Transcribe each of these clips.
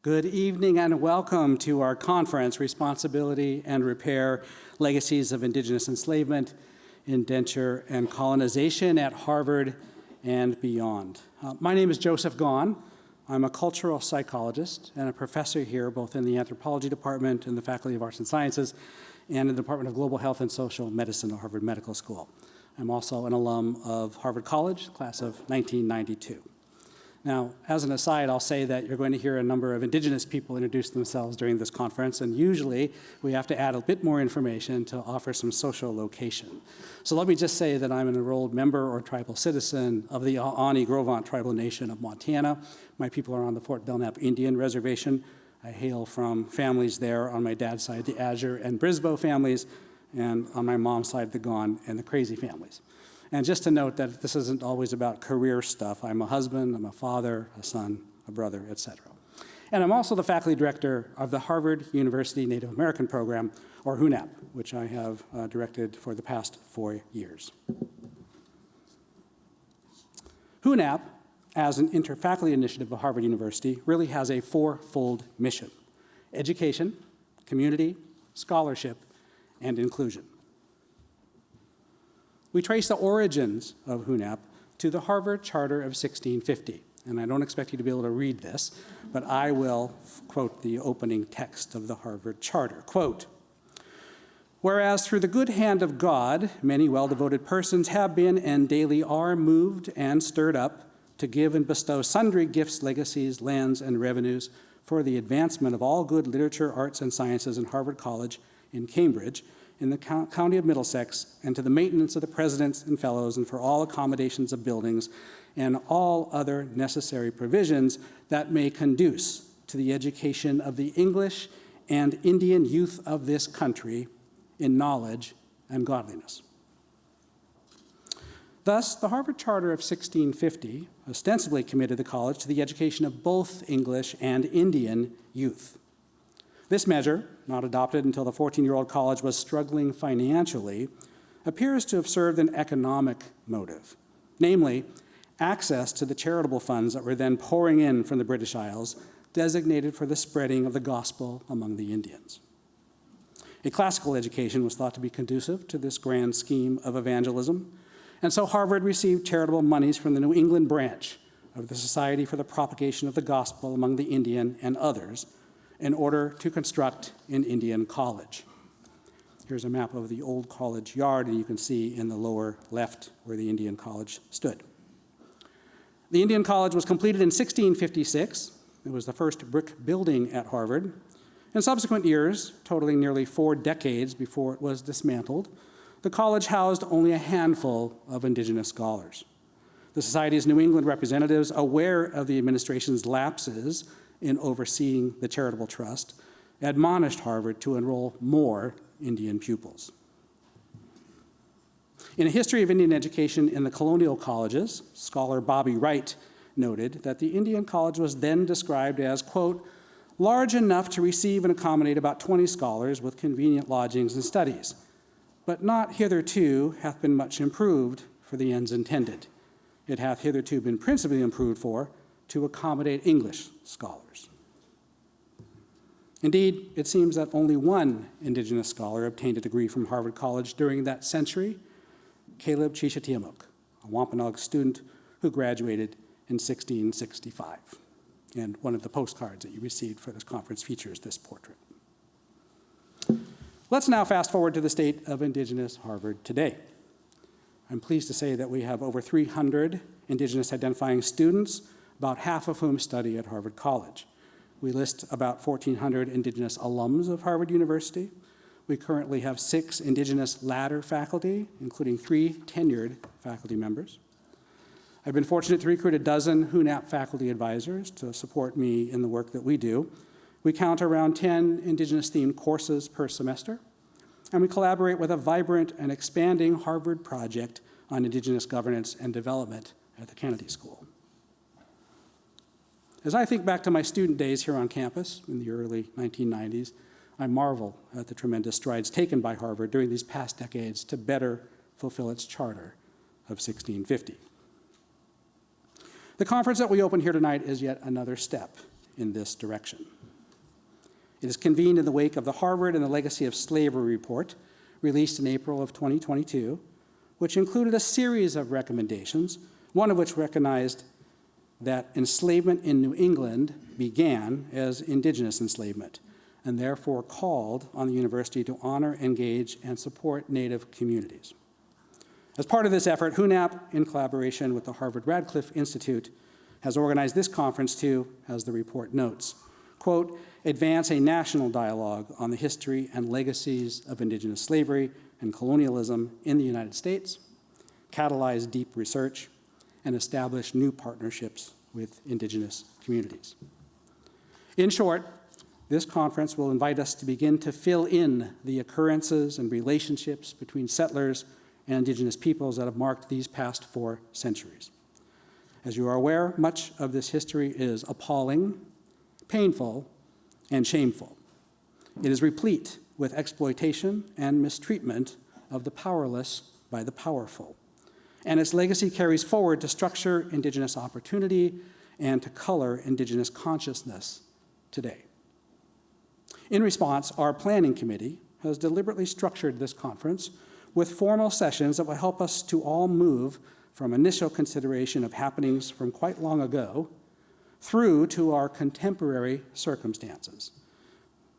Good evening and welcome to our conference, Responsibility and Repair, Legacies of Indigenous Enslavement, Indenture, and Colonization at Harvard and beyond. My name is Joseph Gaughan. I'm a cultural psychologist and a professor here, both in the anthropology department and the Faculty of Arts and Sciences, and in the Department of Global Health and Social Medicine at Harvard Medical School. I'm also an alum of Harvard College, class of 1992. Now, as an aside, I'll say that you're going to hear a number of Indigenous people introduce themselves during this conference, and usually we have to add a bit more information to offer some social location. So let me just say that I'm an enrolled member or tribal citizen of the Ani-Grovant tribal nation of Montana. My people are on the Fort Belknap Indian Reservation. I hail from families there on my dad's side, the Azure and Brisboe families, and on my mom's side, the Gaughan and the Crazy families. And just to note that this isn't always about career stuff. I'm a husband, I'm a father, a son, a brother, etc. And I'm also the faculty director of the Harvard University Native American Program, or HUNAP, which I have directed for the past 4 years. HUNAP, as an interfaculty initiative of Harvard University, really has a fourfold mission: education, community, scholarship, and inclusion. We trace the origins of HUNAP to the Harvard Charter of 1650. And I don't expect you to be able to read this, but I will quote the opening text of the Harvard Charter. Quote, "Whereas through the good hand of God, many well-devoted persons have been and daily are moved and stirred up to give and bestow sundry gifts, legacies, lands, and revenues for the advancement of all good literature, arts, and sciences in Harvard College in Cambridge, in the county of Middlesex, and to the maintenance of the presidents and fellows, and for all accommodations of buildings, and all other necessary provisions that may conduce to the education of the English and Indian youth of this country in knowledge and godliness." Thus, the Harvard Charter of 1650 ostensibly committed the college to the education of both English and Indian youth. This measure, not adopted until the 14-year-old college was struggling financially, appears to have served an economic motive, namely, access to the charitable funds that were then pouring in from the British Isles, designated for the spreading of the gospel among the Indians. A classical education was thought to be conducive to this grand scheme of evangelism, and so Harvard received charitable monies from the New England branch of the Society for the Propagation of the Gospel among the Indian and others, in order to construct an Indian college. Here's a map of the old college yard, and you can see in the lower left where the Indian college stood. The Indian college was completed in 1656. It was the first brick building at Harvard. In subsequent years, totaling nearly 4 decades before it was dismantled, the college housed only a handful of Indigenous scholars. The Society's New England representatives, aware of the administration's lapses in overseeing the charitable trust, admonished Harvard to enroll more Indian pupils. In A History of Indian Education in the Colonial Colleges, scholar Bobby Wright noted that the Indian college was then described as, quote, "large enough to receive and accommodate about 20 scholars with convenient lodgings and studies, but not hitherto hath been much improved for the ends intended. It hath hitherto been principally improved for to accommodate English scholars." Indeed, it seems that only one Indigenous scholar obtained a degree from Harvard College during that century, Caleb Chisha-Tiamuk, a Wampanoag student who graduated in 1665. And one of the postcards that you received for this conference features this portrait. Let's now fast forward to the state of Indigenous Harvard today. I'm pleased to say that we have over 300 Indigenous identifying students, about half of whom study at Harvard College. We list about 1,400 Indigenous alums of Harvard University. We currently have 6 Indigenous ladder faculty, including 3 tenured faculty members. I've been fortunate to recruit a dozen HUNAP faculty advisors to support me in the work that we do. We count around 10 Indigenous-themed courses per semester, and we collaborate with a vibrant and expanding Harvard project on Indigenous governance and development at the Kennedy School. As I think back to my student days here on campus in the early 1990s, I marvel at the tremendous strides taken by Harvard during these past decades to better fulfill its charter of 1650. The conference that we open here tonight is yet another step in this direction. It is convened in the wake of the Harvard and the Legacy of Slavery report, released in April of 2022, which included a series of recommendations, one of which recognized that enslavement in New England began as indigenous enslavement, and therefore called on the university to honor, engage, and support Native communities. As part of this effort, HUNAP, in collaboration with the Harvard Radcliffe Institute, has organized this conference to, as the report notes, quote, advance a national dialogue on the history and legacies of indigenous slavery and colonialism in the United States, catalyze deep research, and establish new partnerships with indigenous communities. In short, this conference will invite us to begin to fill in the occurrences and relationships between settlers and indigenous peoples that have marked these past 4 centuries. As you are aware, much of this history is appalling, painful, and shameful. It is replete with exploitation and mistreatment of the powerless by the powerful. And its legacy carries forward to structure indigenous opportunity and to color indigenous consciousness today. In response, our planning committee has deliberately structured this conference with formal sessions that will help us to all move from initial consideration of happenings from quite long ago through to our contemporary circumstances.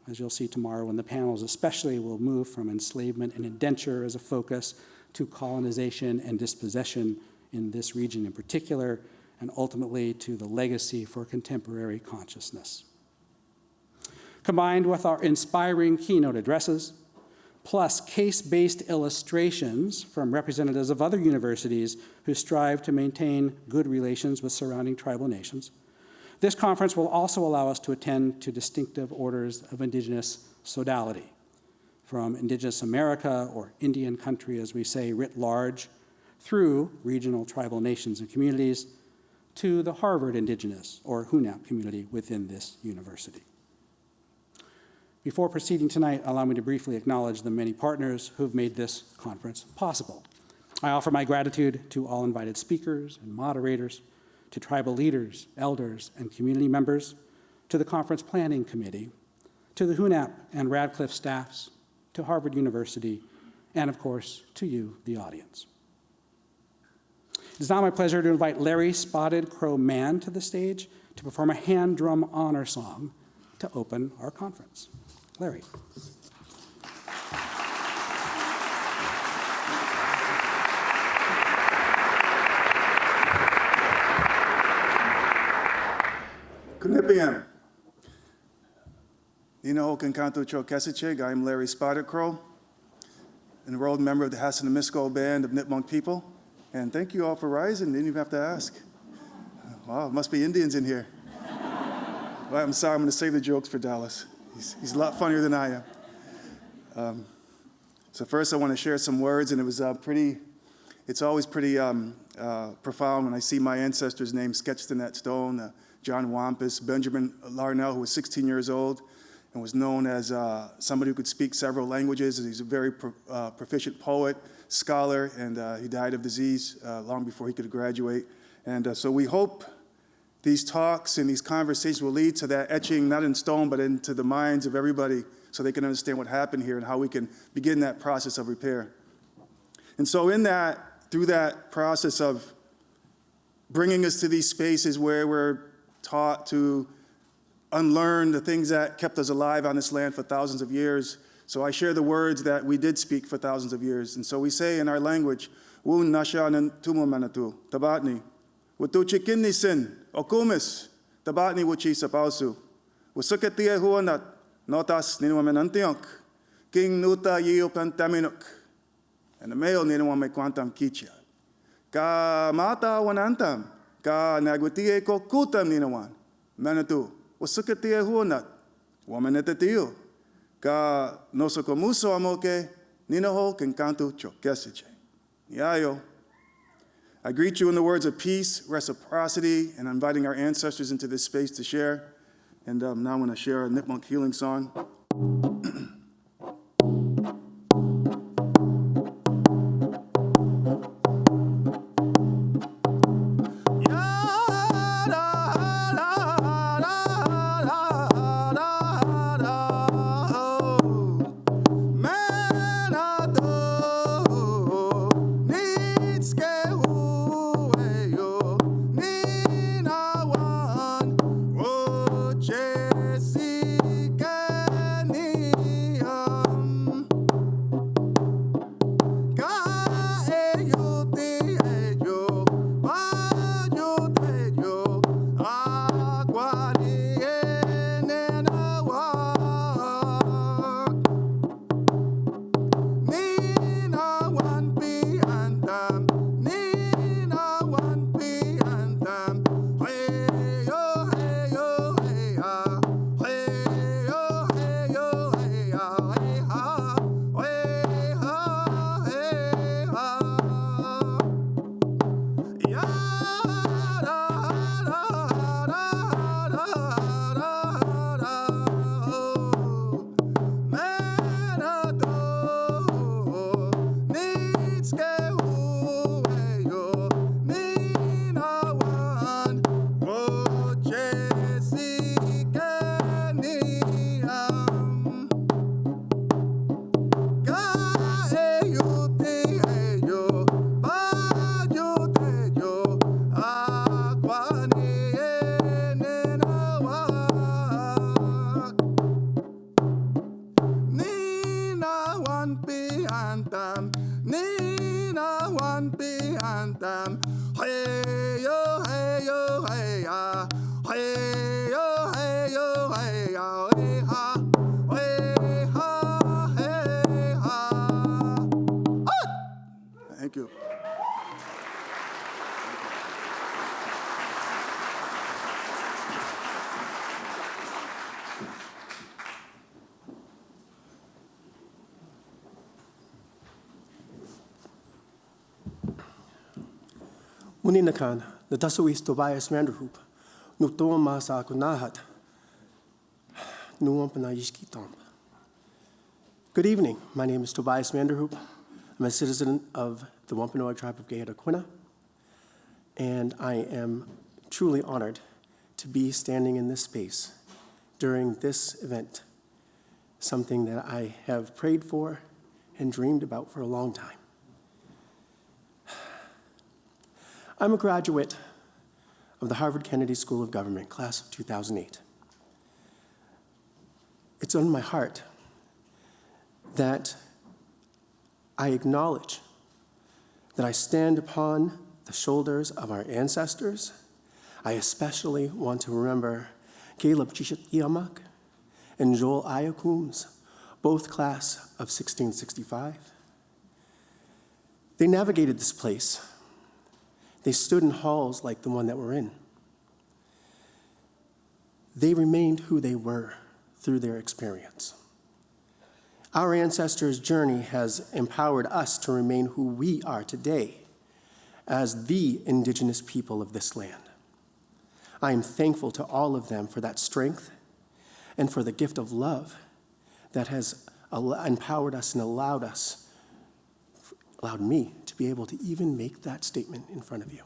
As you'll see tomorrow in the panels especially, we'll move from enslavement and indenture as a focus to colonization and dispossession in this region in particular, and ultimately to the legacy for contemporary consciousness. Combined with our inspiring keynote addresses, plus case-based illustrations from representatives of other universities who strive to maintain good relations with surrounding tribal nations, this conference will also allow us to attend to distinctive orders of indigenous sodality, from indigenous America, or Indian country as we say writ large, through regional tribal nations and communities, to the Harvard-Indigenous, or HUNAP community within this university. Before proceeding tonight, allow me to briefly acknowledge the many partners who've made this conference possible. I offer my gratitude to all invited speakers and moderators, to tribal leaders, elders, and community members, to the conference planning committee, to the HUNAP and Radcliffe staffs, to Harvard University, and of course, to you, the audience. It is now my pleasure to invite Larry Spotted Crow Mann to the stage to perform a hand drum honor song to open our conference. Larry. Kunipiyam. Nino Kankanto Chokesichig. I'm Larry Spotted Crow, enrolled member of the Hassanimisco Band of Nipmuc people. And thank you all for rising. Didn't even have to ask. Wow, must be Indians in here. Well, I'm sorry, I'm going to save the jokes for Dallas. He's a lot funnier than I am. So first I want to share some words, and it's always pretty profound when I see my ancestors' names sketched in that stone. John Wampus, Benjamin Larnell, who was 16 years old and was known as somebody who could speak several languages. He's a very proficient poet, scholar, and he died of disease long before he could graduate. And so we hope these talks and these conversations will lead to that etching, not in stone, but into the minds of everybody so they can understand what happened here and how we can begin that process of repair. And so through that process of bringing us to these spaces where we're taught to unlearn the things that kept us alive on this land for thousands of years. So I share the words that we did speak for thousands of years. And so we say in our language, Wun nashanan tumomanatu, tabatni, wutu chikinni sin, okumis, tabatni wuchi sapausu, wusukatia huanat, notas ninuamenantiok, king nuta yiupantaminuk, and the male ninuame quantam kicha. Ka mata wanantam, ka nagutie ko kutam ninawan, manatu, wasukatia huanat, wamenetatiu, ka nosokomuso amoke, ninaho kenkantu chokesiche. Yayo. I greet you in the words of peace, reciprocity, and inviting our ancestors into this space to share. And now I'm going to share a Nipmuc healing song. Uninakan, the Tasuis Tobias Manderhoop, Nuktoa Masa Kunahat, Nuampana Yishkitomp. Good evening. My name is Tobias Manderhoop. I'm a citizen of the Wampanoag tribe of Gayotaquina, and I am truly honored to be standing in this space during this event, something that I have prayed for and dreamed about for a long time. I'm a graduate of the Harvard Kennedy School of Government, class of 2008. It's on my heart that I acknowledge that I stand upon the shoulders of our ancestors. I especially want to remember Caleb Chishitiamak and Joel Ayakums, both class of 1665. They navigated this place. They stood in halls like the one that we're in. They remained who they were through their experience. Our ancestors' journey has empowered us to remain who we are today as the Indigenous people of this land. I am thankful to all of them for that strength and for the gift of love that has empowered us and allowed me to be able to even make that statement in front of you.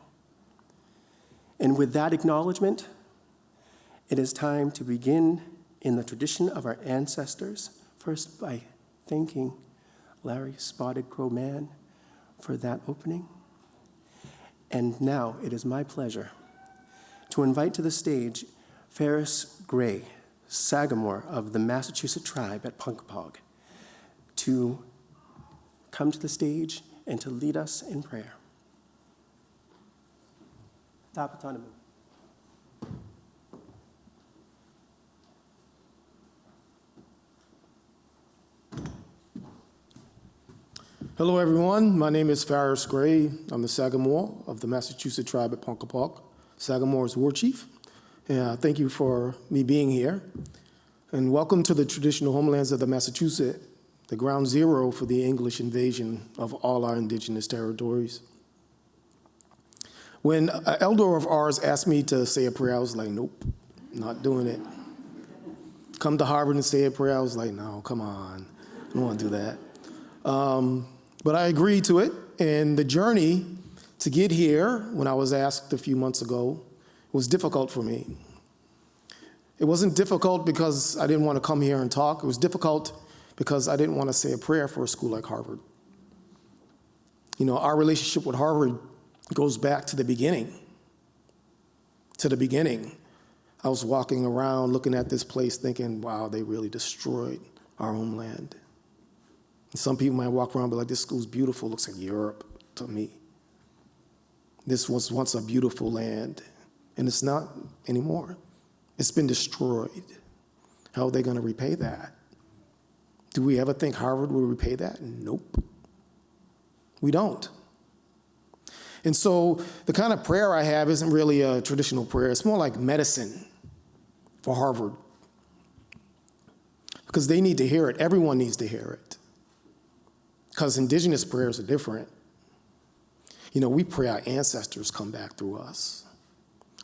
And with that acknowledgement, it is time to begin in the tradition of our ancestors, first by thanking Larry Spotted Crow Man for that opening. And now it is my pleasure to invite to the stage Ferris Gray, Sagamore of the Massachusetts tribe at Punkapog, to come to the stage and to lead us in prayer. Tapatanamu. Hello, everyone. My name is Ferris Gray. I'm the Sagamore of the Massachusetts tribe at Punkapog. Sagamore's war chief. Thank you for me being here. And welcome to the traditional homelands of the Massachusetts, the ground zero for the English invasion of all our indigenous territories. When an elder of ours asked me to say a prayer, I was like, nope, not doing it. Come to Harvard and say a prayer, I was like, no, come on, I don't want to do that. But I agreed to it, and the journey to get here, when I was asked a few months ago, was difficult for me. It wasn't difficult because I didn't want to come here and talk. It was difficult because I didn't want to say a prayer for a school like Harvard. You know, our relationship with Harvard goes back to the beginning. To the beginning. I was walking around looking at this place thinking, wow, they really destroyed our homeland. And some people might walk around and be like, this school's beautiful, looks like Europe to me. This was once a beautiful land, and it's not anymore. It's been destroyed. How are they going to repay that? Do we ever think Harvard will repay that? Nope. We don't. And so the kind of prayer I have isn't really a traditional prayer. It's more like medicine for Harvard. Because they need to hear it. Everyone needs to hear it. Because indigenous prayers are different. You know, we pray our ancestors come back through us.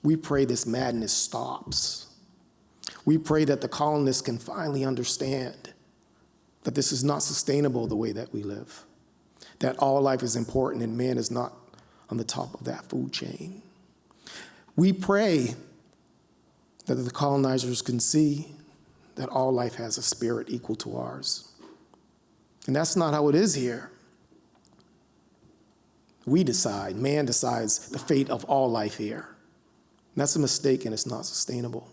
We pray this madness stops. We pray that the colonists can finally understand that this is not sustainable the way that we live, that all life is important and man is not on the top of that food chain. We pray that the colonizers can see that all life has a spirit equal to ours. And that's not how it is here. We decide, man decides the fate of all life here. And that's a mistake and it's not sustainable.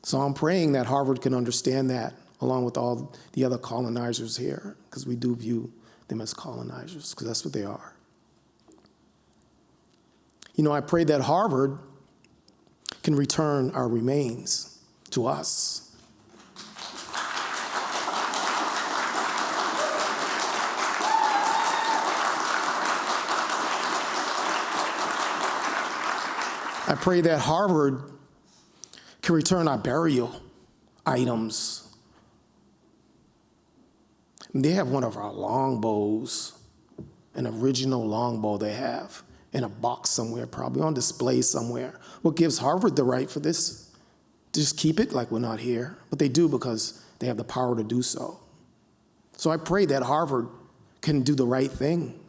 So I'm praying that Harvard can understand that along with all the other colonizers here, because we do view them as colonizers, because that's what they are. You know, I pray that Harvard can return our remains to us. I pray that Harvard can return our burial items. They have one of our longbows, an original longbow they have in a box somewhere, probably on display somewhere. What gives Harvard the right for this? To just keep it like we're not here. But they do because they have the power to do so. So I pray that Harvard can do the right thing.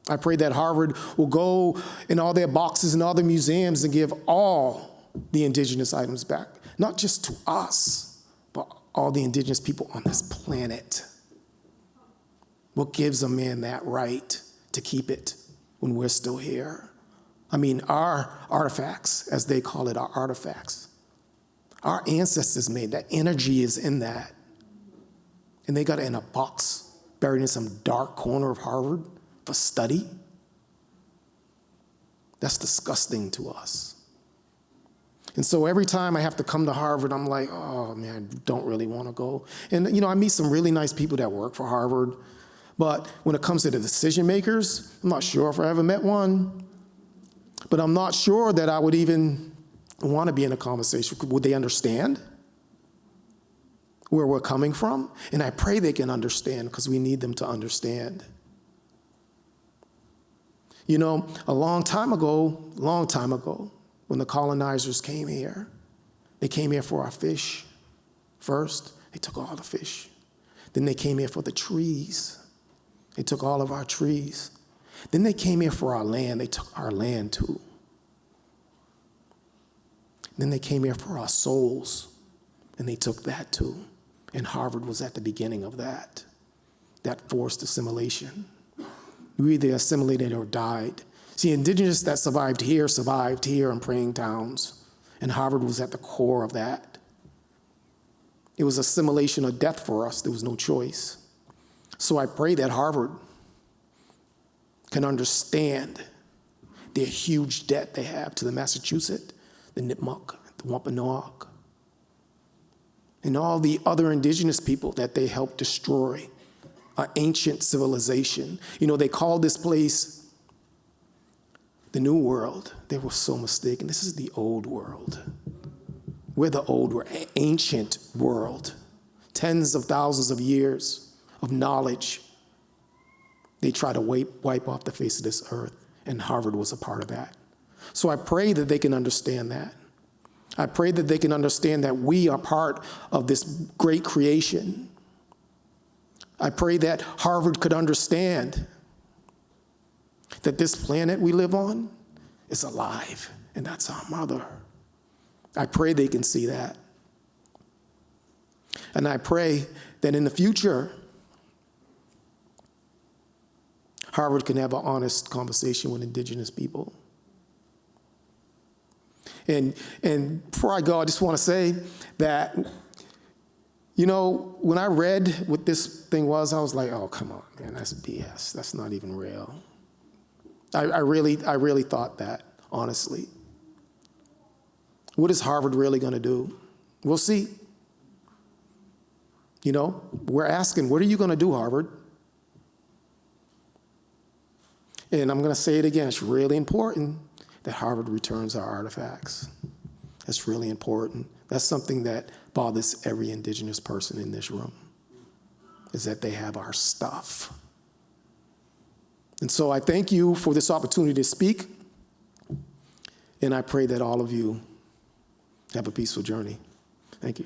I pray that Harvard will go in all their boxes and all their museums and give all the indigenous items back, not just to us, but all the indigenous people on this planet. What gives a man that right to keep it when we're still here? I mean, our artifacts, as they call it, our artifacts. Our ancestors made that. Energy is in that. And they got it in a box, buried in some dark corner of Harvard for study. That's disgusting to us. And so every time I have to come to Harvard, I'm like, oh man, I don't really want to go. And I meet some really nice people that work for Harvard, but when it comes to the decision makers, I'm not sure if I ever met one, but I'm not sure that I would even want to be in a conversation. Would they understand where we're coming from? And I pray they can understand, because we need them to understand. A long time ago, when the colonizers came here, they came here for our fish. First, they took all the fish. Then they came here for the trees. They took all of our trees. Then they came here for our land. They took our land too. Then they came here for our souls, and they took that too. And Harvard was at the beginning of that forced assimilation. We either assimilated or died. See, indigenous that survived here in praying towns, and Harvard was at the core of that. It was assimilation or death for us. There was no choice. So I pray that Harvard can understand the huge debt they have to the Massachusetts, the Nipmuc, the Wampanoag, and all the other indigenous people that they helped destroy, an ancient civilization. They called this place the New World. They were so mistaken. This is the old world. We're the old world, ancient world. Tens of thousands of years of knowledge. They try to wipe off the face of this earth, and Harvard was a part of that. So I pray that they can understand that. I pray that they can understand that we are part of this great creation. I pray that Harvard could understand that this planet we live on is alive, and that's our mother. I pray they can see that. And I pray that in the future, Harvard can have an honest conversation with indigenous people. And before I go, I just want to say that, when I read what this thing was, I was like, oh, come on, man, that's BS. That's not even real. I really thought that, honestly. What is Harvard really going to do? We'll see. We're asking, what are you going to do, Harvard? And I'm going to say it again. It's really important that Harvard returns our artifacts. That's really important. That's something that bothers every indigenous person in this room, is that they have our stuff. And so I thank you for this opportunity to speak, and I pray that all of you have a peaceful journey. Thank you.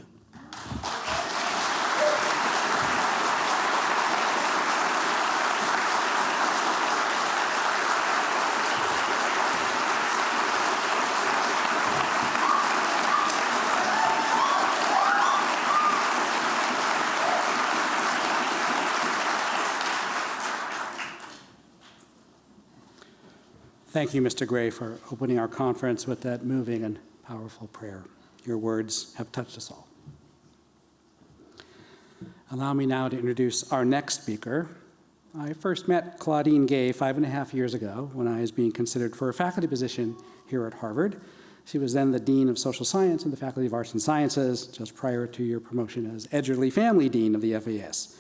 Thank you, Mr. Gray, for opening our conference with that moving and powerful prayer. Your words have touched us all. Allow me now to introduce our next speaker. I first met Claudine Gay 5.5 years ago when I was being considered for a faculty position here at Harvard. She was then the Dean of Social Science in the Faculty of Arts and Sciences, just prior to your promotion as Edgerly Family Dean of the FAS.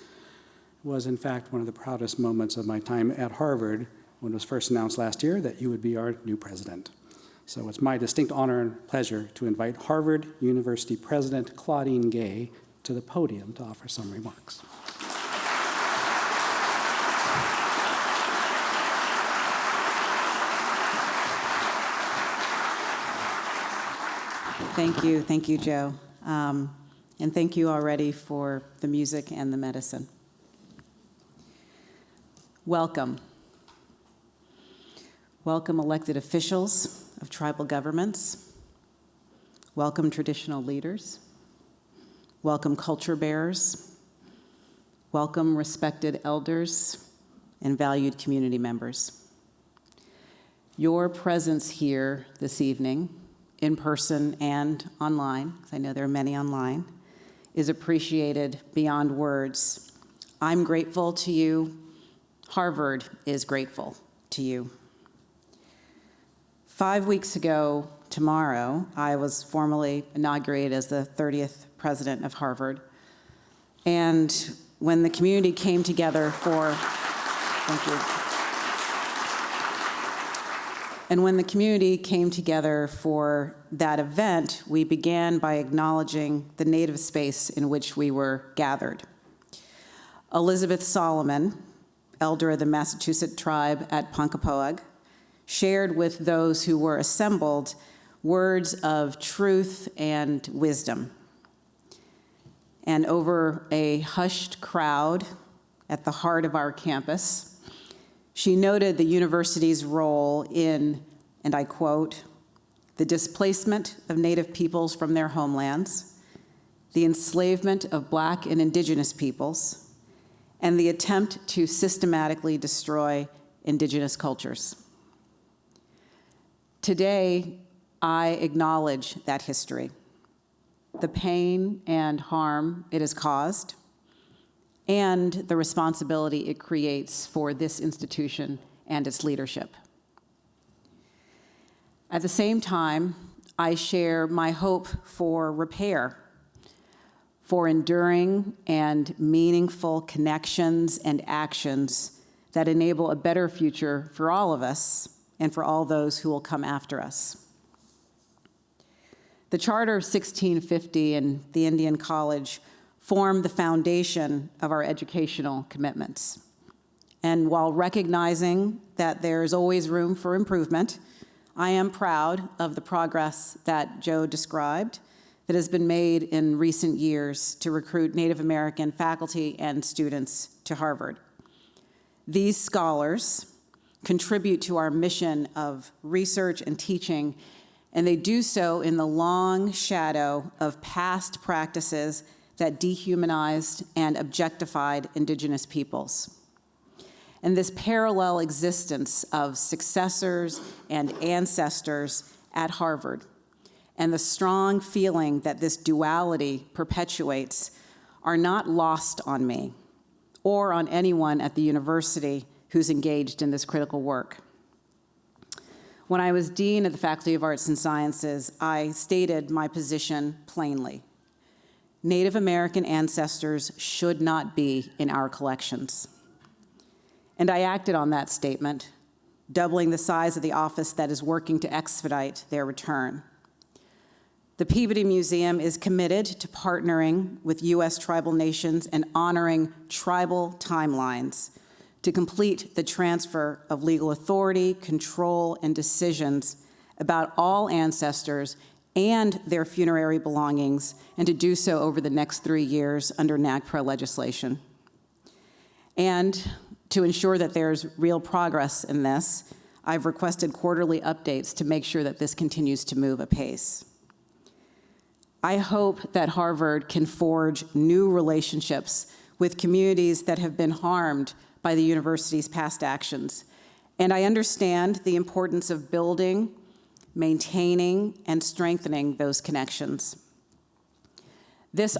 It was, in fact, one of the proudest moments of my time at Harvard when it was first announced last year that you would be our new president. So it's my distinct honor and pleasure to invite Harvard University President Claudine Gay to the podium to offer some remarks. Thank you, Joe. And thank you already for the music and the medicine. Welcome. Welcome elected officials of tribal governments. Welcome traditional leaders. Welcome culture bearers. Welcome respected elders and valued community members. Your presence here this evening, in person and online, because I know there are many online, is appreciated beyond words. I'm grateful to you. Harvard is grateful to you. 5 weeks ago tomorrow, I was formally inaugurated as the 30th president of Harvard. And when the community came together for, thank you. And when the community came together for that event, we began by acknowledging the native space in which we were gathered. Elizabeth Solomon, elder of the Massachusetts tribe at Ponkapoag, shared with those who were assembled words of truth and wisdom. And over a hushed crowd at the heart of our campus, she noted the university's role in, and I quote, the displacement of Native peoples from their homelands, the enslavement of Black and Indigenous peoples, and the attempt to systematically destroy Indigenous cultures. Today, I acknowledge that history, the pain and harm it has caused, and the responsibility it creates for this institution and its leadership. At the same time, I share my hope for repair, for enduring and meaningful connections and actions that enable a better future for all of us and for all those who will come after us. The Charter of 1650 and the Indian College form the foundation of our educational commitments. And while recognizing that there's always room for improvement, I am proud of the progress that Joe described that has been made in recent years to recruit Native American faculty and students to Harvard. These scholars contribute to our mission of research and teaching, and they do so in the long shadow of past practices that dehumanized and objectified Indigenous peoples. And this parallel existence of successors and ancestors at Harvard, and the strong feeling that this duality perpetuates, are not lost on me or on anyone at the university who's engaged in this critical work. When I was dean of the Faculty of Arts and Sciences, I stated my position plainly. Native American ancestors should not be in our collections. And I acted on that statement, doubling the size of the office that is working to expedite their return. The Peabody Museum is committed to partnering with U.S. tribal nations and honoring tribal timelines to complete the transfer of legal authority, control, and decisions about all ancestors and their funerary belongings, and to do so over the next 3 years under NAGPRA legislation. And to ensure that there's real progress in this, I've requested quarterly updates to make sure that this continues to move apace. I hope that Harvard can forge new relationships with communities that have been harmed by the university's past actions. And I understand the importance of building, maintaining, and strengthening those connections. This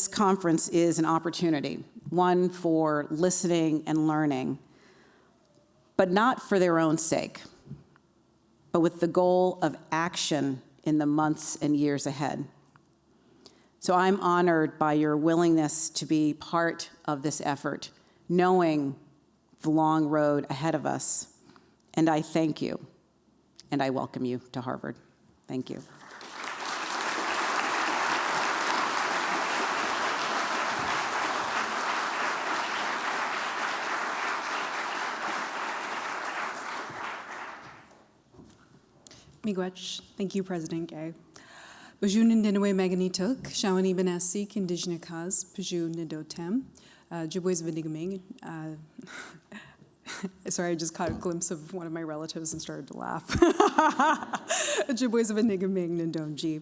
conference is an opportunity, one for listening and learning, but not for their own sake, but with the goal of action in the months and years ahead. So I'm honored by your willingness to be part of this effort, knowing the long road ahead of us. And I thank you, and I welcome you to Harvard. Thank you. Miigwech. Thank you, President Gay. Baju Nindenawe Maganituk, Shawnee Benasik, Indigenous Kaz, Baju Nidotem, Jibwes Vinigaming. Sorry, I just caught a glimpse of one of my relatives and started to laugh. Jibwes Vinigaming Nindonji.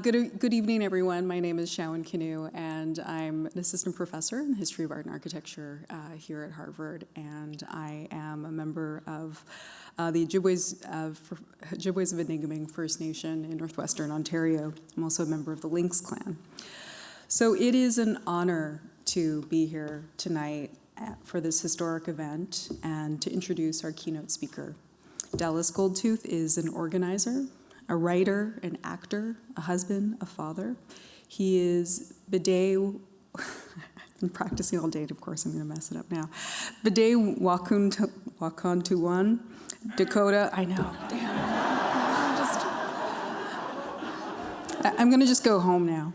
Good evening, everyone. My name is Shawan Kinu, and I'm an assistant professor in the history of art and architecture here at Harvard, and I am a member of the Ojibways of Vinigaming First Nation in Northwestern Ontario. I'm also a member of the Lynx clan. So it is an honor to be here tonight for this historic event and to introduce our keynote speaker. Dallas Goldtooth is an organizer, a writer, an actor, a husband, a father. He is Bidet, I've been practicing all day, of course I'm gonna mess it up now. Bidet Wakontuwan, Dakota, I know, damn. I'm gonna just go home now.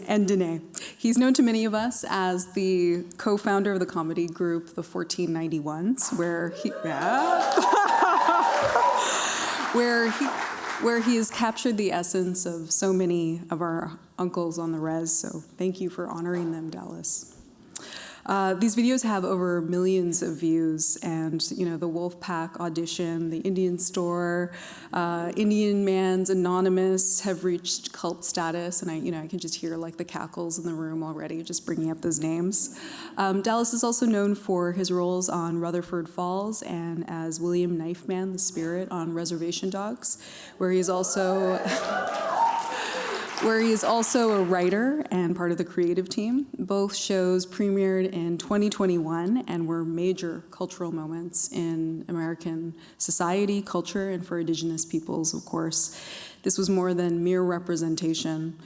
And Dene. He's known to many of us as the co-founder of the comedy group, the 1491s, where he has captured the essence of so many of our uncles on the res, so thank you for honoring them, Dallas. These videos have over millions of views, and the Wolfpack audition, the Indian store, Indian Man's Anonymous have reached cult status, and I can just hear like the cackles in the room already, just bringing up those names. Dallas is also known for his roles on Rutherford Falls and as William Knifeman, the spirit on Reservation Dogs, where he is also a writer and part of the creative team. Both shows premiered in 2021 and were major cultural moments in American society, culture, and for Indigenous peoples, of course. This was more than mere representation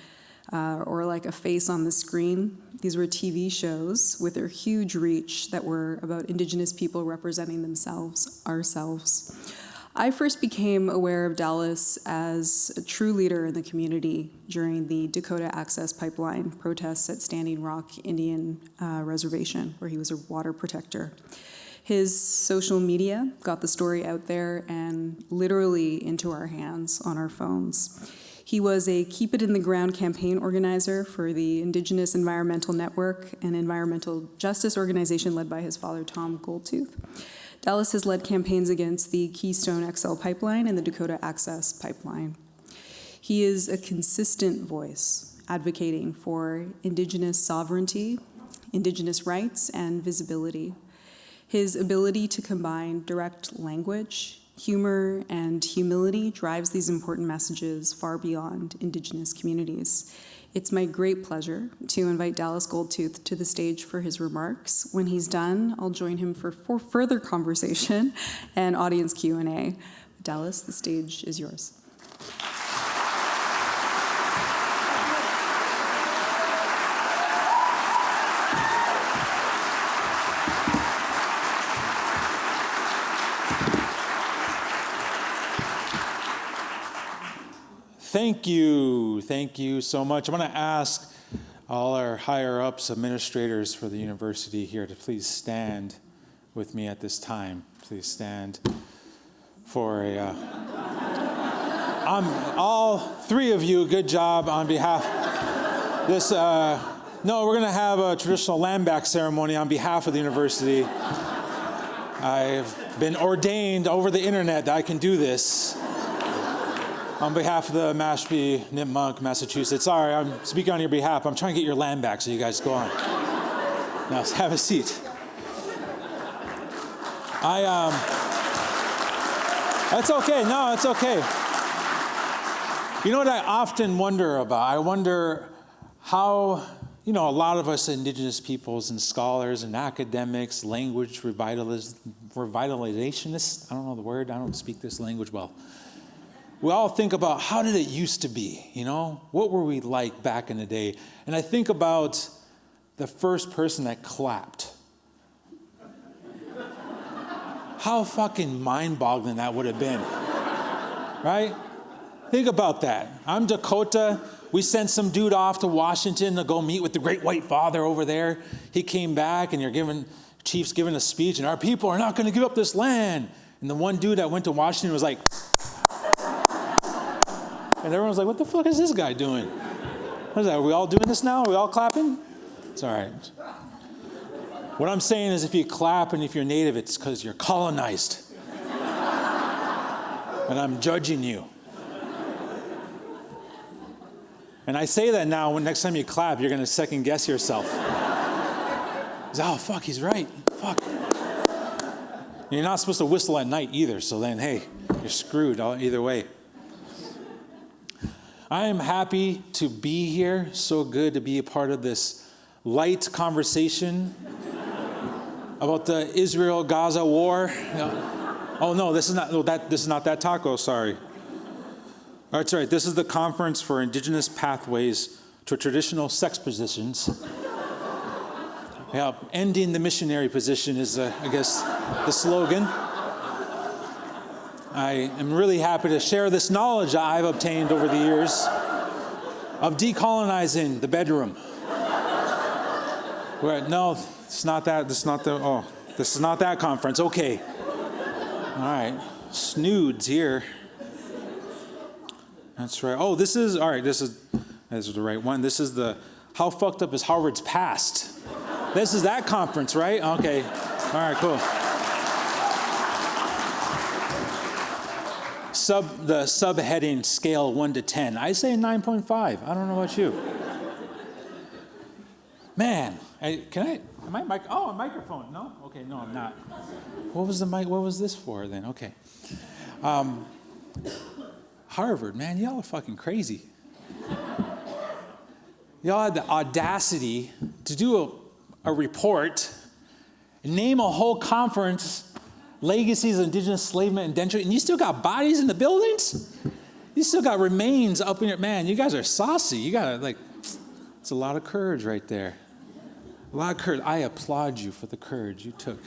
or like a face on the screen. These were TV shows with their huge reach that were about Indigenous people representing themselves, ourselves. I first became aware of Dallas as a true leader in the community during the Dakota Access Pipeline protests at Standing Rock Indian Reservation, where he was a water protector. His social media got the story out there and literally into our hands on our phones. He was a Keep It in the Ground campaign organizer for the Indigenous Environmental Network, an environmental justice organization led by his father, Tom Goldtooth. Dallas has led campaigns against the Keystone XL pipeline and the Dakota Access Pipeline. He is a consistent voice advocating for Indigenous sovereignty, Indigenous rights, and visibility. His ability to combine direct language, humor, and humility drives these important messages far beyond Indigenous communities. It's my great pleasure to invite Dallas Goldtooth to the stage for his remarks. When he's done, I'll join him for further conversation and audience Q&A. Dallas, the stage is yours. Thank you so much. I'm going to ask all our higher-ups, administrators for the university here to please stand with me at this time. Please stand for all three of you, good job on behalf. We're going to have a traditional land back ceremony on behalf of the university. I've been ordained over the internet that I can do this. On behalf of the Mashpee, Nipmuc, Massachusetts. Sorry, I'm speaking on your behalf. I'm trying to get your land back, so you guys go on. Now, have a seat. That's okay. No, it's okay. You know what I often wonder about? I wonder how, a lot of us Indigenous peoples and scholars and academics, language revitalizationists, I don't know the word, I don't speak this language well. We all think about how did it used to be, What were we like back in the day? And I think about the first person that clapped. How fucking mind-boggling that would have been, right? Think about that. I'm Dakota. We sent some dude off to Washington to go meet with the Great White Father over there. He came back, and Chief's giving a speech, and our people are not going to give up this land. And the one dude that went to Washington was like, And everyone's like, what the fuck is this guy doing? What is that? Are we all doing this now? Are we all clapping? It's all right. What I'm saying is if you clap and if you're native, it's because you're colonized. And I'm judging you. And I say that now, when next time you clap, you're going to second guess yourself. Oh, fuck, he's right. Fuck. You're not supposed to whistle at night either, so then, hey, you're screwed either way. I am happy to be here. So good to be a part of this light conversation about the Israel-Gaza war. Oh no, this is not that taco. Sorry. That's right. This is the Conference for Indigenous Pathways to Traditional Sex Positions. Yeah, ending the missionary position is, I guess, the slogan. I am really happy to share this knowledge that I've obtained over the years of decolonizing the bedroom. No, it's not that. This is not that conference. Okay. All right. Snoods here. That's right. Oh, this is the right one. This is the How Fucked Up is Harvard's Past. This is that conference, right? Okay. All right, cool. The subheading scale 1 to 10. I say 9.5. I don't know about you. Man, am I mic? Oh, a microphone. No? Okay, no, I'm not. What was the mic? What was this for then? Okay. Harvard, man, y'all are fucking crazy. Y'all had the audacity to do a report, name a whole conference, Legacies of Indigenous Enslavement, Indenture, and you still got bodies in the buildings? You still got remains up in your, man, you guys are saucy. You gotta, it's a lot of courage right there. A lot of courage. I applaud you for the courage you took.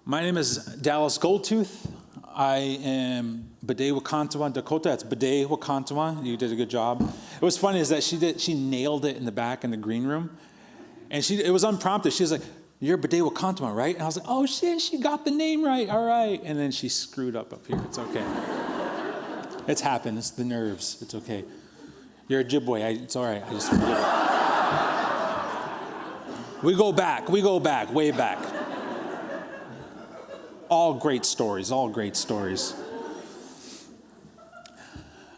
My name is Dallas Goldtooth. I am Bede Wakantawa Dakota. That's Bede Wakantawa. You did a good job. It was funny is that she nailed it in the back in the green room. And it was unprompted. She was like, you're Bede Wakantawa, right? And I was like, oh shit, she got the name right. All right. And then she screwed up here. It's okay. It's happened. It's the nerves. It's okay. You're a Ojibwe. It's all right. I just forget it. We go back, way back. All great stories.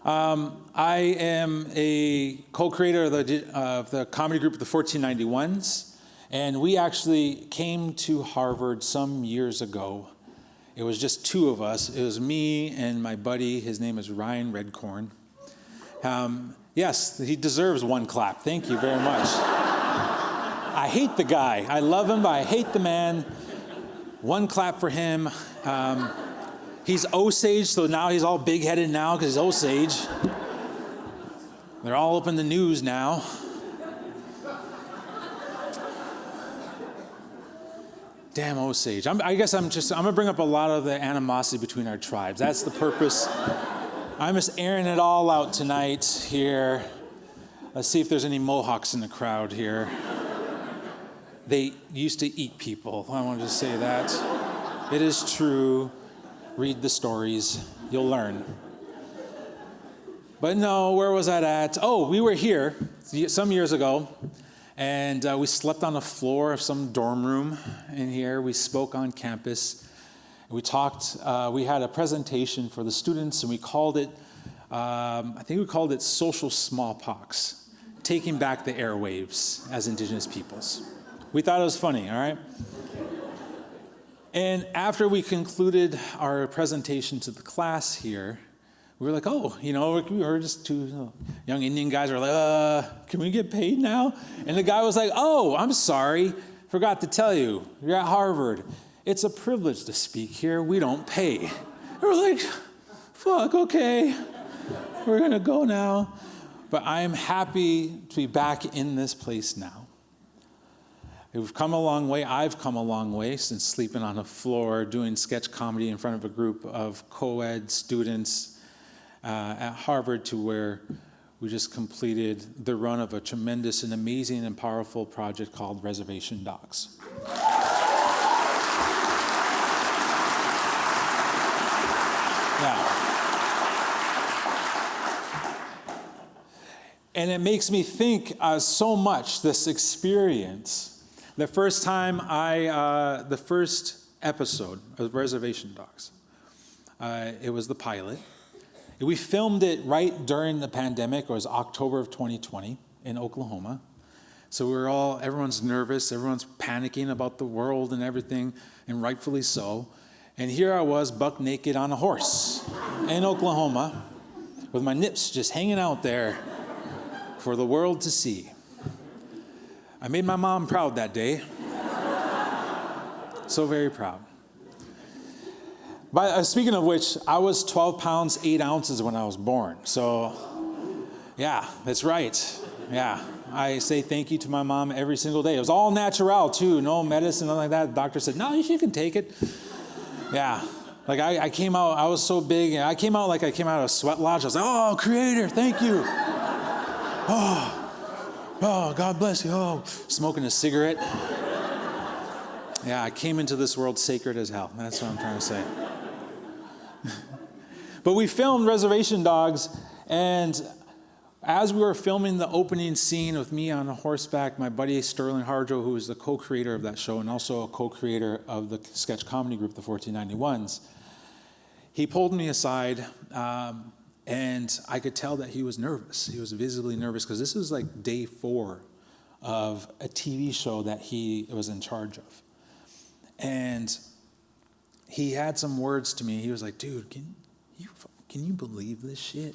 I am a co-creator of the comedy group, the 1491s, and we actually came to Harvard some years ago. It was just two of us. It was me and my buddy. His name is Ryan Redcorn. Yes, he deserves one clap. Thank you very much. I hate the guy. I love him, but I hate the man. One clap for him. He's Osage, so now he's all big-headed now because he's Osage. They're all up in the news now. Damn Osage. I guess I'm going to bring up a lot of the animosity between our tribes. That's the purpose. I'm just airing it all out tonight here. Let's see if there's any Mohawks in the crowd here. They used to eat people. I want to just say that. It is true. Read the stories. You'll learn. But no, where was that at? Oh, we were here some years ago, and we slept on the floor of some dorm room in here. We spoke on campus. We talked, we had a presentation for the students, and we called it, I think we called it Social Smallpox, Taking Back the Airwaves as Indigenous Peoples. We thought it was funny, all right? And after we concluded our presentation to the class here, we were like, oh, we were just two young Indian guys were like, can we get paid now? And the guy was like, oh, I'm sorry, forgot to tell you, you're at Harvard. It's a privilege to speak here. We don't pay. And we're like, fuck, okay. We're going to go now. But I am happy to be back in this place now. We've come a long way. I've come a long way since sleeping on the floor, doing sketch comedy in front of a group of co-ed students at Harvard to where we just completed the run of a tremendous and amazing and powerful project called Reservation Docs. Yeah. And it makes me think so much, this experience. The first episode of Reservation Dogs, it was the pilot. We filmed it right during the pandemic. It was October of 2020 in Oklahoma. So everyone's nervous, everyone's panicking about the world and everything, and rightfully so. And here I was, buck naked on a horse in Oklahoma, with my nips just hanging out there for the world to see. I made my mom proud that day. So very proud. Speaking of which, I was 12 pounds, 8 ounces when I was born. So, yeah, that's right. Yeah, I say thank you to my mom every single day. It was all natural, too. No medicine, nothing like that. The doctor said, no, you can take it. Yeah. Like I came out, I was so big, and I came out like I came out of a sweat lodge. I was like, oh, Creator, thank you. Oh, God bless you. Oh, smoking a cigarette. Yeah, I came into this world sacred as hell. That's what I'm trying to say. But we filmed Reservation Dogs, and as we were filming the opening scene with me on a horseback, my buddy Sterling Harjo, who is the co-creator of that show and also a co-creator of the sketch comedy group, the 1491s, he pulled me aside, and I could tell that he was nervous. He was visibly nervous because this was like day 4 of a TV show that he was in charge of. And he had some words to me. He was like, dude, can you believe this shit?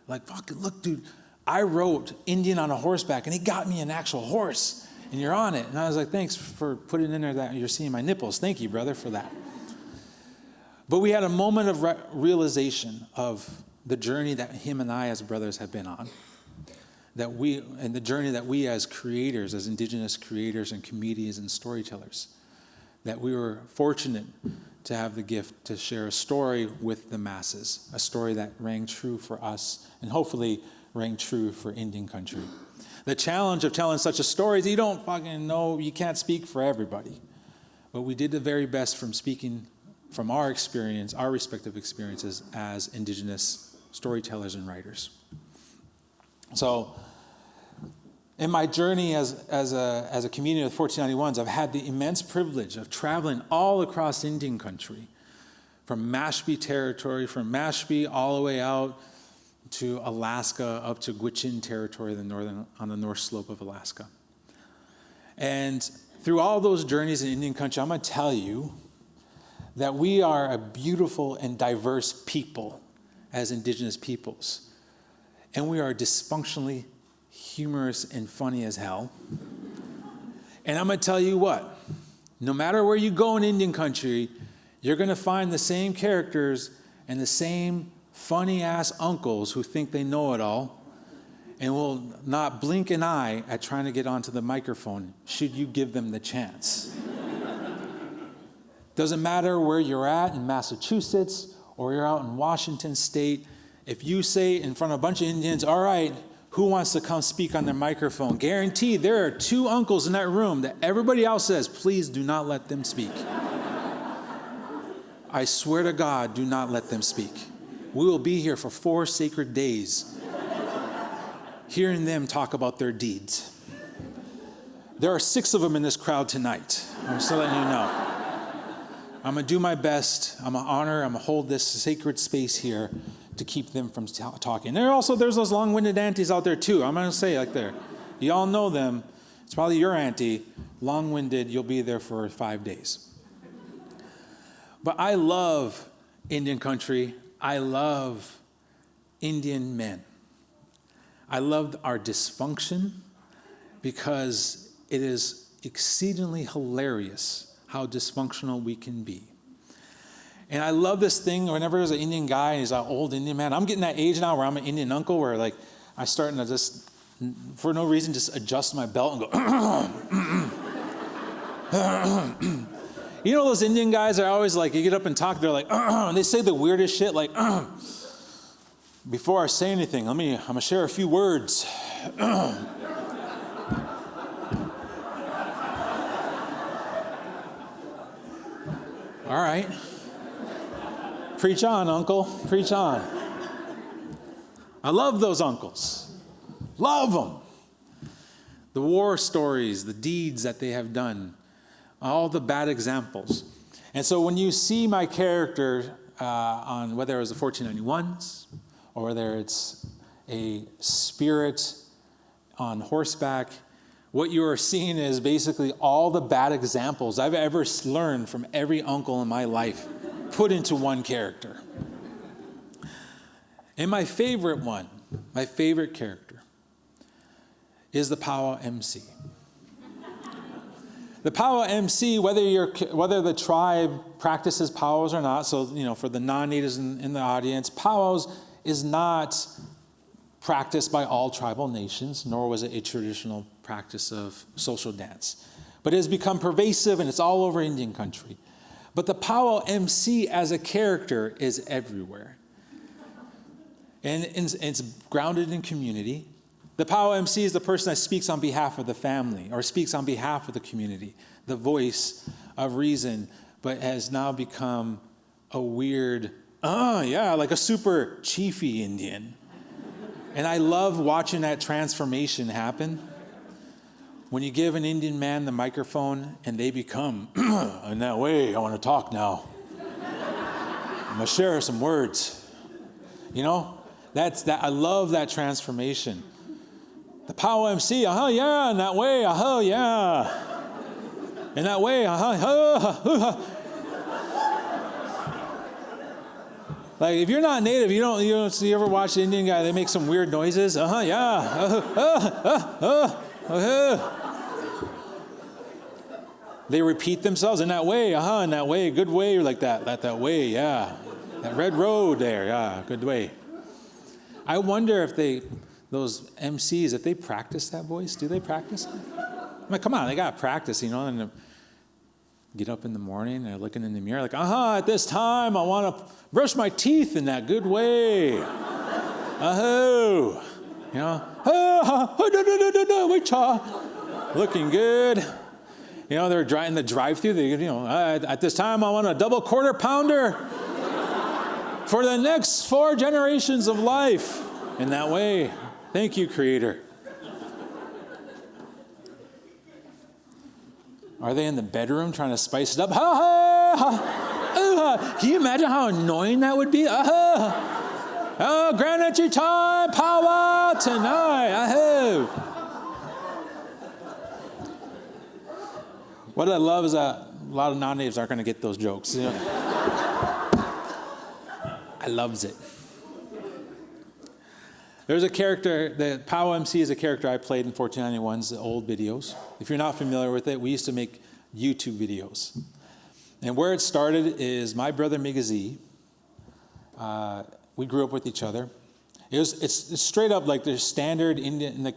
Like, fucking look, dude, I wrote Indian on a horseback, and he got me an actual horse, and you're on it. And I was like, thanks for putting in there that you're seeing my nipples. Thank you, brother, for that. But we had a moment of realization of the journey that him and I as brothers have been on, and the journey that we as creators, as Indigenous creators and comedians and storytellers, that we were fortunate to have the gift to share a story with the masses, a story that rang true for us and hopefully rang true for Indian country. The challenge of telling such a story is you don't fucking know, you can't speak for everybody. But we did the very best from speaking from our experience, our respective experiences as Indigenous storytellers and writers. So, in my journey as a comedian of the 1491s, I've had the immense privilege of traveling all across Indian country, from Mashpee territory, from Mashpee all the way out to Alaska, up to Gwich'in territory, on the north slope of Alaska. And through all those journeys in Indian country, I'm going to tell you that we are a beautiful and diverse people as Indigenous peoples. And we are dysfunctionally humorous and funny as hell. And I'm going to tell you what, no matter where you go in Indian country, you're going to find the same characters and the same funny-ass uncles who think they know it all and will not blink an eye at trying to get onto the microphone should you give them the chance. Doesn't matter where you're at in Massachusetts or you're out in Washington State, if you say in front of a bunch of Indians, all right, who wants to come speak on their microphone? Guaranteed, there are 2 uncles in that room that everybody else says, please do not let them speak. I swear to God, do not let them speak. We will be here for 4 sacred days, hearing them talk about their deeds. There are 6 of them in this crowd tonight. I'm just letting you know. I'm going to do my best. I'm going to honor, I'm going to hold this sacred space here to keep them from talking. There's those long-winded aunties out there too. I'm going to say like there. You all know them. It's probably your auntie. Long-winded, you'll be there for 5 days. But I love Indian country. I love Indian men. I love our dysfunction because it is exceedingly hilarious how dysfunctional we can be. And I love this thing whenever there's an Indian guy and he's an old Indian man. I'm getting that age now where I'm an Indian uncle where like I start to just, for no reason, just adjust my belt and go, You know those Indian guys are always like, you get up and talk, they're like, and they say the weirdest shit like, before I say anything, I'm gonna share a few words. All right. Preach on, uncle. Preach on. I love those uncles. Love them. The war stories, the deeds that they have done, all the bad examples. And so when you see my character on whether it was the 1491s or whether it's a spirit on horseback, what you are seeing is basically all the bad examples I've ever learned from every uncle in my life put into one character. And my favorite one, my favorite character, is the powwow MC. The powwow MC, whether the tribe practices powwows or not, so for the non-natives in the audience, powwows is not practiced by all tribal nations, nor was it a traditional practice of social dance. But it has become pervasive and it's all over Indian country. But the powwow MC as a character is everywhere. And it's grounded in community. The powwow MC is the person that speaks on behalf of the family or speaks on behalf of the community, the voice of reason, but has now become a weird, like a super chiefy Indian. And I love watching that transformation happen. When you give an Indian man the microphone and they become, in that way, I want to talk now. I'm going to share some words. I love that transformation. The powwow MC, yeah, in that way, yeah. In that way, Like if you're not native, you ever watch the Indian guy, they make some weird noises, They repeat themselves in that way, good way, like that way, yeah. That red road there, yeah, good way. I wonder if those MCs, if they practice that voice, do they practice it? I mean, come on, they got to practice, and get up in the morning and they're looking in the mirror like, at this time I want to brush my teeth in that good way. Looking good. They're driving the drive-through. At this time I want a double quarter pounder for the next 4 generations of life. In that way. Thank you, Creator. Are they in the bedroom trying to spice it up? Can you imagine how annoying that would be? Grand entry time, powwow tonight. What I love is that a lot of non-natives aren't going to get those jokes. I loves it. There's a character, the powwow MC is a character I played in 1491's the old videos. If you're not familiar with it, we used to make YouTube videos. And where it started is my brother Legacies. We grew up with each other. It's straight up like the standard Indian,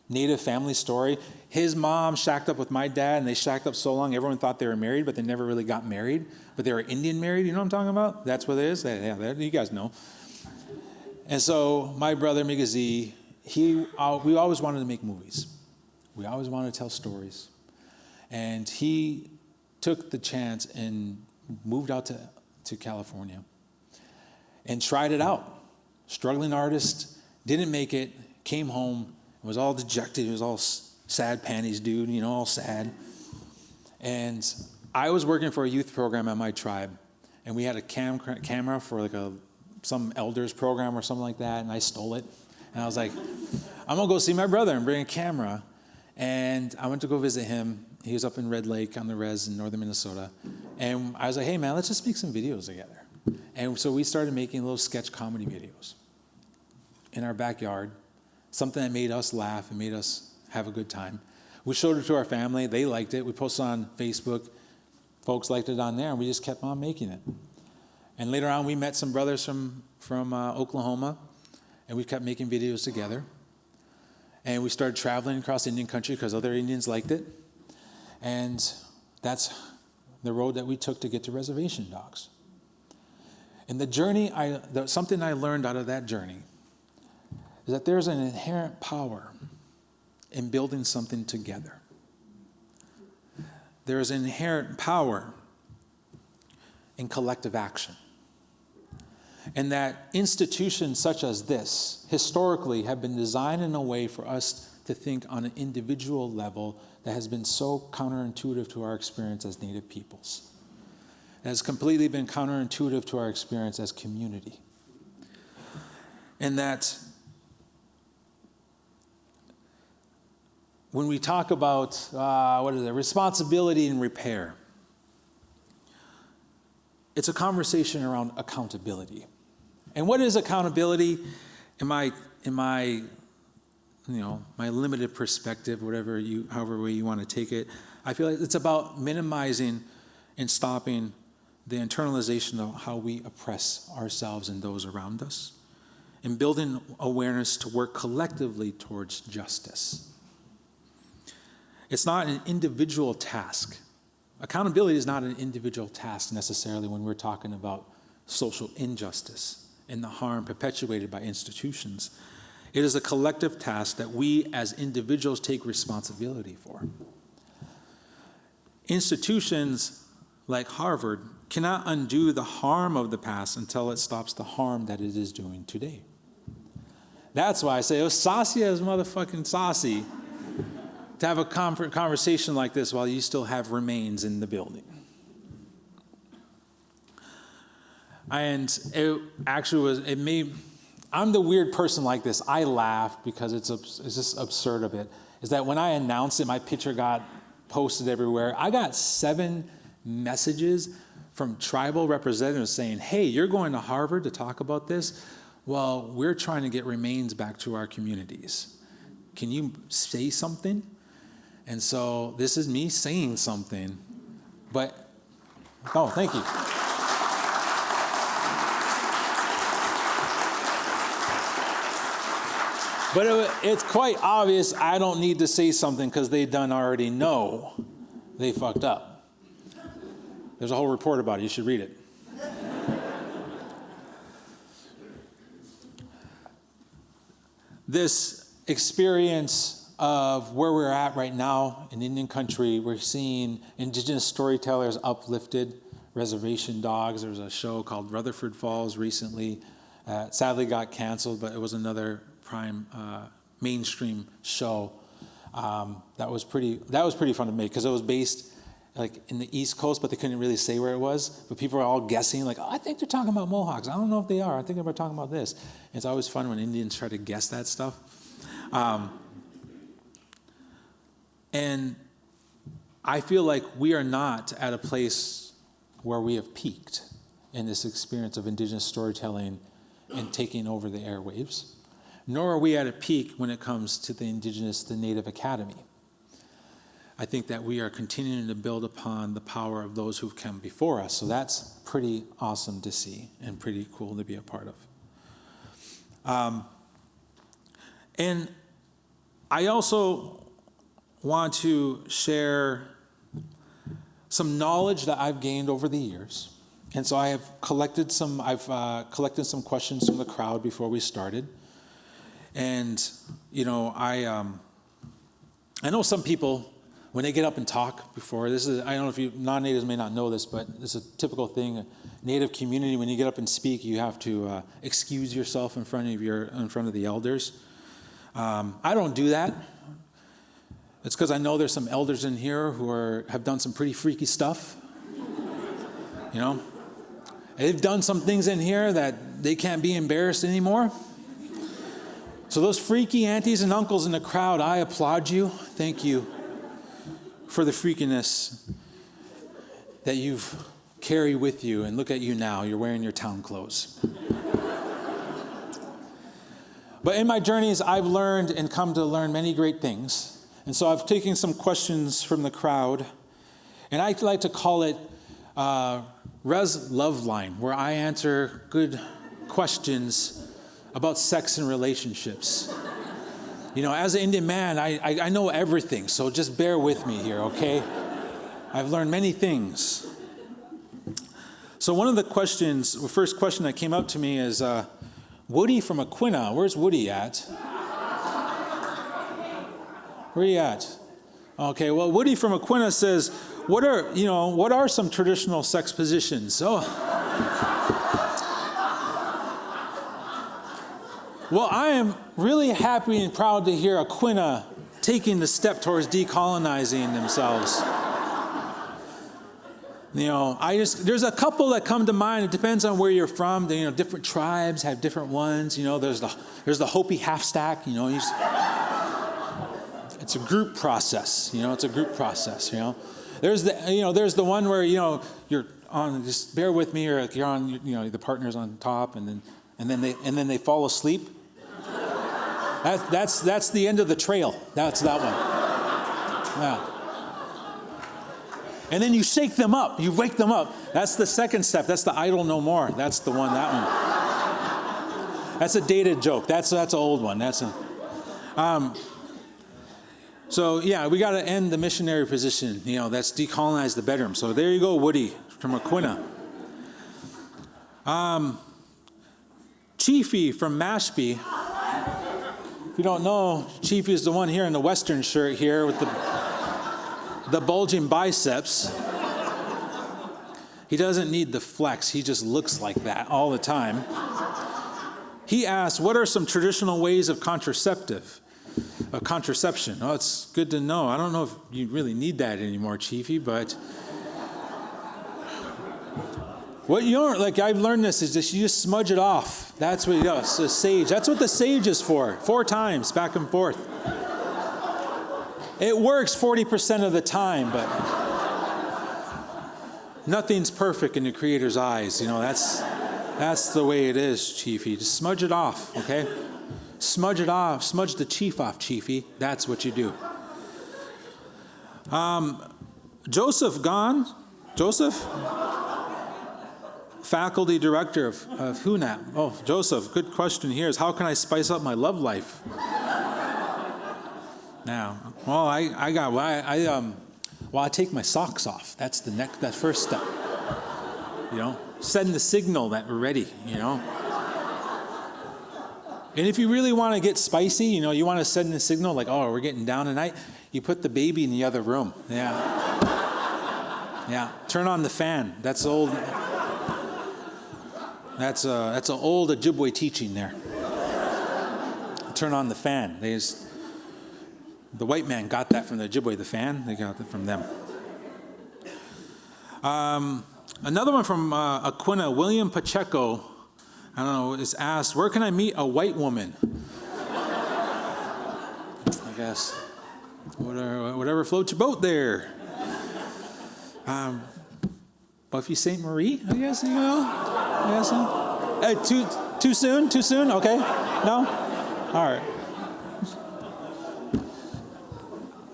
native family story. His mom shacked up with my dad, and they shacked up so long everyone thought they were married, but they never really got married. But they were Indian married, you know what I'm talking about? That's what it is? Yeah, you guys know. And so my brother Legacies, we always wanted to make movies. We always wanted to tell stories. And he took the chance and moved out to California and tried it out. Struggling artist, didn't make it, came home, was all dejected. He was all sad panties dude, all sad. And I was working for a youth program at my tribe, and we had a camera for like some elders program or something like that, and I stole it. And I was like, I'm gonna go see my brother and bring a camera. And I went to go visit him. He was up in Red Lake on the res in northern Minnesota. And I was like, hey man, let's just make some videos together. And so we started making little sketch comedy videos in our backyard, something that made us laugh and made us have a good time. We showed it to our family, they liked it. We posted on Facebook, folks liked it on there, and we just kept on making it. And later on, we met some brothers from Oklahoma, and we kept making videos together. And we started traveling across Indian country because other Indians liked it. And that's the road that we took to get to Reservation Dogs. And the journey, something I learned out of that journey is that there's an inherent power in building something together. There is an inherent power in collective action. And that institutions such as this, historically, have been designed in a way for us to think on an individual level that has been so counterintuitive to our experience as Native peoples. It has completely been counterintuitive to our experience as community. And that when we talk about, responsibility and repair, it's a conversation around accountability. And what is accountability in my limited perspective, however way you want to take it? I feel like it's about minimizing and stopping the internalization of how we oppress ourselves and those around us, and building awareness to work collectively towards justice. It's not an individual task. Accountability is not an individual task necessarily when we're talking about social injustice and the harm perpetuated by institutions. It is a collective task that we as individuals take responsibility for. Institutions like Harvard cannot undo the harm of the past until it stops the harm that it is doing today. That's why I say it was saucy as motherfucking saucy to have a conversation like this while you still have remains in the building. And it actually I'm the weird person like this. I laugh because it's just absurd of it. Is that when I announced it, my picture got posted everywhere. I got 7 messages from tribal representatives saying, hey, you're going to Harvard to talk about this? Well, we're trying to get remains back to our communities. Can you say something? And so this is me saying something, but, oh, thank you. But it's quite obvious I don't need to say something because they already know they fucked up. There's a whole report about it. You should read it. This experience of where we're at right now in Indian country, we're seeing indigenous storytellers uplifted, reservation dogs. There was a show called Rutherford Falls recently. Sadly got canceled, but it was another prime mainstream show. That was pretty fun to make because it was based like in the East Coast, but they couldn't really say where it was. But people are all guessing, like, oh, I think they're talking about Mohawks. I don't know if they are. I think they're talking about this. And it's always fun when Indians try to guess that stuff. And I feel like we are not at a place where we have peaked in this experience of indigenous storytelling and taking over the airwaves, nor are we at a peak when it comes to the Native Academy. I think that we are continuing to build upon the power of those who've come before us. So that's pretty awesome to see and pretty cool to be a part of. And I also want to share some knowledge that I've gained over the years. And so I've collected some questions from the crowd before we started. And, I know some people, when they get up and talk before, I don't know if you non-natives may not know this, but it's a typical thing. A Native community, when you get up and speak, you have to excuse yourself in front of the elders. I don't do that. It's because I know there's some elders in here who have done some pretty freaky stuff. They've done some things in here that they can't be embarrassed anymore. So those freaky aunties and uncles in the crowd, I applaud you. Thank you for the freakiness that you've carried with you. And look at you now. You're wearing your town clothes. But in my journeys, I've learned and come to learn many great things. And so I've taken some questions from the crowd. And I like to call it Res Love Line, where I answer good questions about sex and relationships. As an Indian man, I know everything, so just bear with me here, okay? I've learned many things. So one of the first question that came up to me is, Woody from Aquinnah, where's Woody at? Where are you at? Okay, well, Woody from Aquinnah says, what are some traditional sex positions? Oh. Well, I am really happy and proud to hear Aquinnah taking the step towards decolonizing themselves. You know, there's a couple that come to mind. It depends on where you're from. You know, different tribes have different ones. You know, there's the Hopi half stack. You know, it's a group process. You know, it's a group process. You know, there's the one where, you know, you're on. Just bear with me, or like you're on. You know, the partner's on top, and then they fall asleep. That's the end of the trail. That's that one. Yeah. And then you shake them up. You wake them up. That's the second step. That's the idle no more. That's the one. That one. That's a dated joke. That's an old one. So yeah, we got to end the missionary position. You know, that's decolonize the bedroom. So there you go, Woody from Aquinnah. Chiefy from Mashpee. If you don't know, Chiefy is the one here in the Western shirt here with the bulging biceps. He doesn't need the flex. He just looks like that all the time. He asked, what are some traditional ways of contraception? Oh, it's good to know. I don't know if you really need that anymore, Chiefy, but what you don't, like I've learned this, is just you just smudge it off. That's what he does. The sage. That's what the sage is for. 4 times, back and forth. It works 40% of the time, but nothing's perfect in the Creator's eyes. You know, that's the way it is, Chiefy. Just smudge it off, okay? Smudge it off. Smudge the chief off, Chiefy. That's what you do. Joseph gone. Joseph? Faculty director of HUNAP. Oh, Joseph, good question here is how can I spice up my love life? Now, well, I take my socks off. That's that first step. You know, send the signal that we're ready, you know. And if you really want to get spicy, you know, you want to send the signal like, oh, we're getting down tonight, you put the baby in the other room. Yeah. Yeah. Turn on the fan. That's old. That's an old Ojibwe teaching there. Turn on the fan. The white man got that from the Ojibwe, the fan. They got it from them. Another one from Aquinnah, William Pacheco, I don't know, is asked, where can I meet a white woman? I guess, whatever floats your boat there. Buffy St. Marie, I guess, you know? Yes, too soon? Too soon? Okay. No? All right.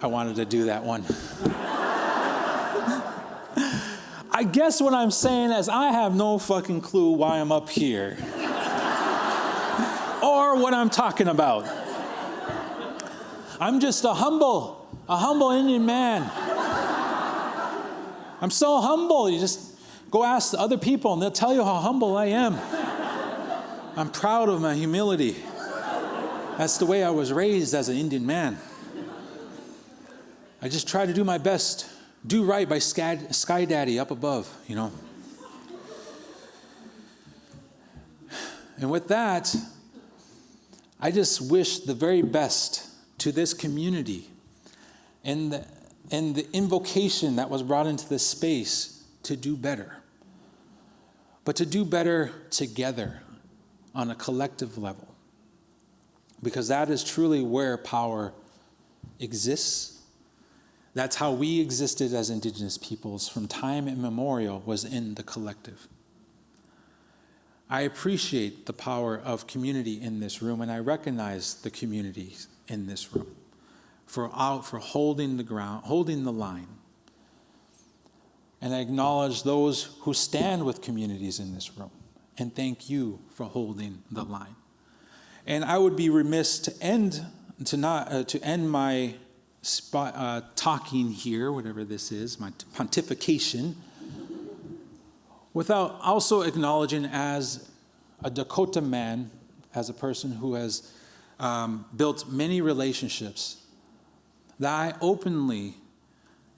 I wanted to do that one. I guess what I'm saying is I have no fucking clue why I'm up here. Or what I'm talking about. I'm just a humble Indian man. I'm so humble. You just go ask other people and they'll tell you how humble I am. I'm proud of my humility. That's the way I was raised as an Indian man. I just try to do my best. Do right by Sky Daddy up above, you know. And with that, I just wish the very best to this community and the invocation that was brought into this space to do better. But to do better together on a collective level. Because that is truly where power exists. That's how we existed as Indigenous peoples from time immemorial, was in the collective. I appreciate the power of community in this room, and I recognize the community in this room for holding the ground, holding the line. And I acknowledge those who stand with communities in this room, and thank you for holding the line. And I would be remiss to end my talking here, whatever this is, my pontification, without also acknowledging as a Dakota man, as a person who has built many relationships, that I openly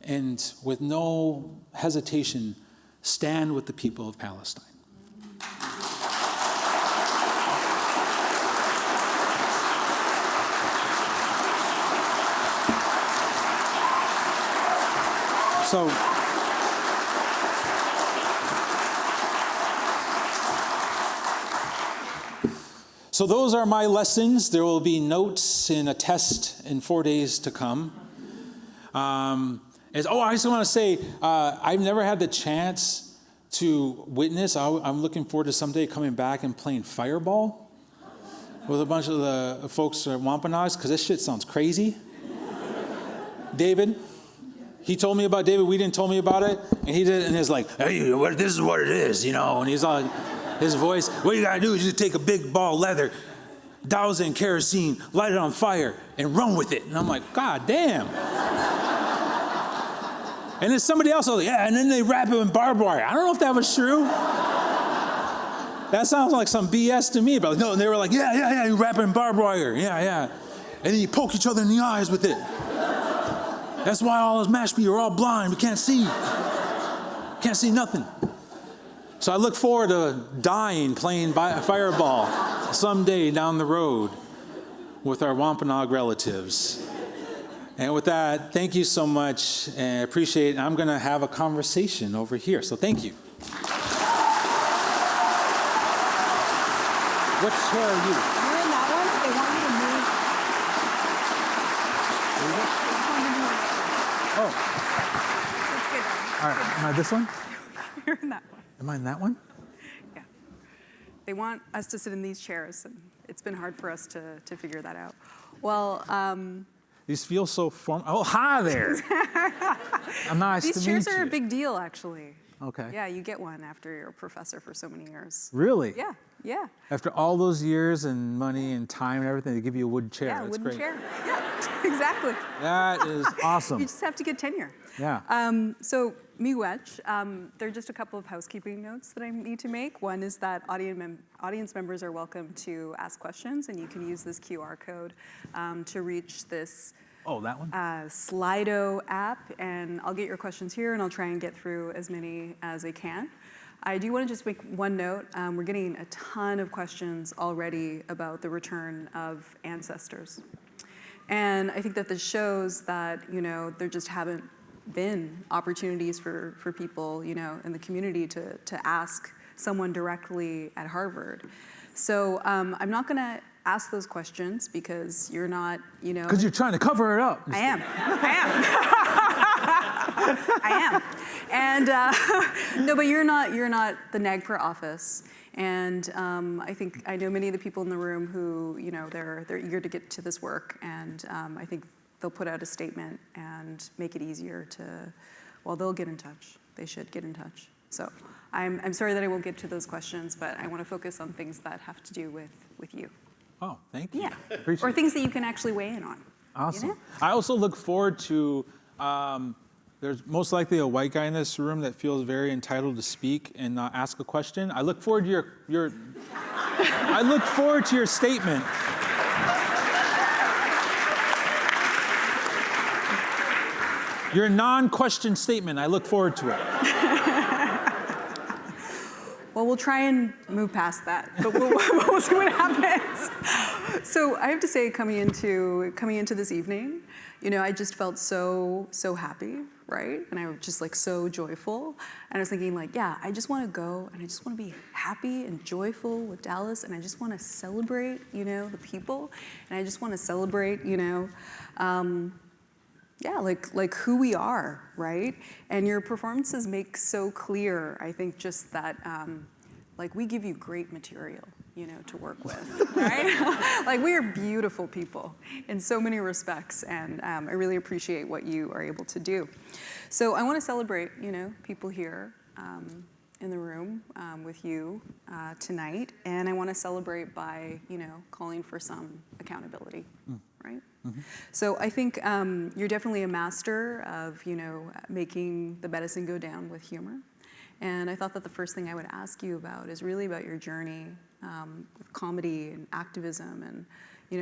and with no hesitation stand with the people of Palestine. So those are my lessons. There will be notes in a test in 4 days to come. I just want to say, I've never had the chance to witness. I'm looking forward to someday coming back and playing Fireball with a bunch of the folks at Wampanoags, because this shit sounds crazy. David, he told me about David. We didn't tell me about it. And he did, and he's like, hey, this is what it is, you know. And he's like, his voice, what you got to do is just take a big ball of leather, douse it in kerosene, light it on fire, and run with it. And I'm like, God damn. And then somebody else was like, yeah, and then they wrap it in barbed wire. I don't know if that was true. That sounds like some BS to me. But no, and they were like, yeah, you wrap it in barbed wire. Yeah. And then you poke each other in the eyes with it. That's why all those mashed people are all blind. We can't see. Can't see nothing. So I look forward to dying playing Fireball someday down the road with our Wampanoag relatives. And with that, thank you so much, and I appreciate it. I'm going to have a conversation over here, so thank you. What chair are you? You're in that one. They want you to move. Oh. All right, am I this one? You're in that one. Am I in that one? Yeah. They want us to sit in these chairs, and it's been hard for us to figure that out. Well, These feel so formal. Oh, hi there. Nice to meet you. these chairs are a big deal, actually. Okay. Yeah, you get one after you're a professor for so many years. Really? Yeah. After all those years and money and time and everything, they give you a wood chair. Yeah, That's wooden great. chair. Yeah, exactly. That is awesome. You just have to get tenure. Yeah. So, miigwech, there are just a couple of housekeeping notes that I need to make. One is that audience members are welcome to ask questions, and you can use this QR code to reach this Oh, that one? Slido app, and I'll get your questions here, and I'll try and get through as many as I can. I do want to just make one note. We're getting a ton of questions already about the return of ancestors. And I think that this shows that, there just haven't been opportunities for people, in the community to ask someone directly at Harvard. So I'm not going to ask those questions because you're not, Because you're trying to cover it up. I am. And no, but you're not the NAGPRA office. And I know many of the people in the room who, they're eager to get to this work. And I think they'll put out a statement and make it easier they'll get in touch. They should get in touch. So I'm sorry that I won't get to those questions, but I want to focus on things that have to do with you. Oh, thank you. Yeah. Appreciate Or it. things that you can actually weigh in on. Awesome. I also look forward to, there's most likely a white guy in this room that feels very entitled to speak and ask a question. I look forward to I look forward to your statement. Your non-question statement, I look forward to it. Well, we'll try and move past that, but we'll see what happens. So I have to say, coming into this evening, I just felt so happy, right? And I was just so joyful. And I was thinking I just want to go and I just want to be happy and joyful with Dallas, and I just want to celebrate, the people, and I just want to celebrate, who we are, right? And your performances make so clear, I think, just that, we give you great material, to work with, right? We are beautiful people in so many respects, and I really appreciate what you are able to do. So I want to celebrate, people here in the room with you tonight, and I want to celebrate by, calling for some accountability, right? Mm-hmm. So I think you're definitely a master of, making the medicine go down with humor. And I thought that the first thing I would ask you about is really about your journey with comedy and activism, and,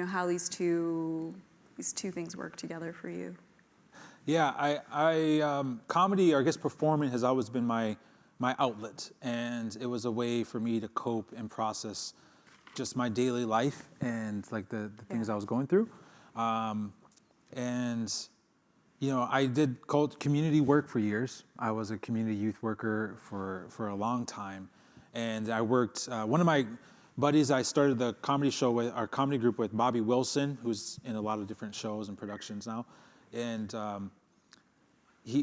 how these two things work together for you. Yeah, I comedy, or I guess performing, has always been my outlet, and it was a way for me to cope and process just my daily life and the things I was going through. And I did community work for years. I was a community youth worker for a long time. And I worked, one of my buddies, I started the comedy show with, our comedy group with Bobby Wilson, who's in a lot of different shows and productions now. And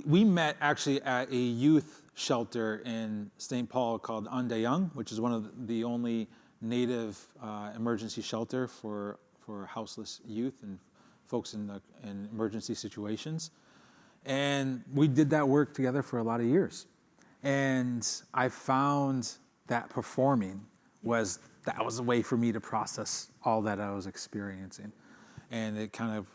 we met actually at a youth shelter in St. Paul called Andayang, which is one of the only native emergency shelter for houseless youth and folks in emergency situations. And we did that work together for a lot of years. And I found that performing was a way for me to process all that I was experiencing. And it kind of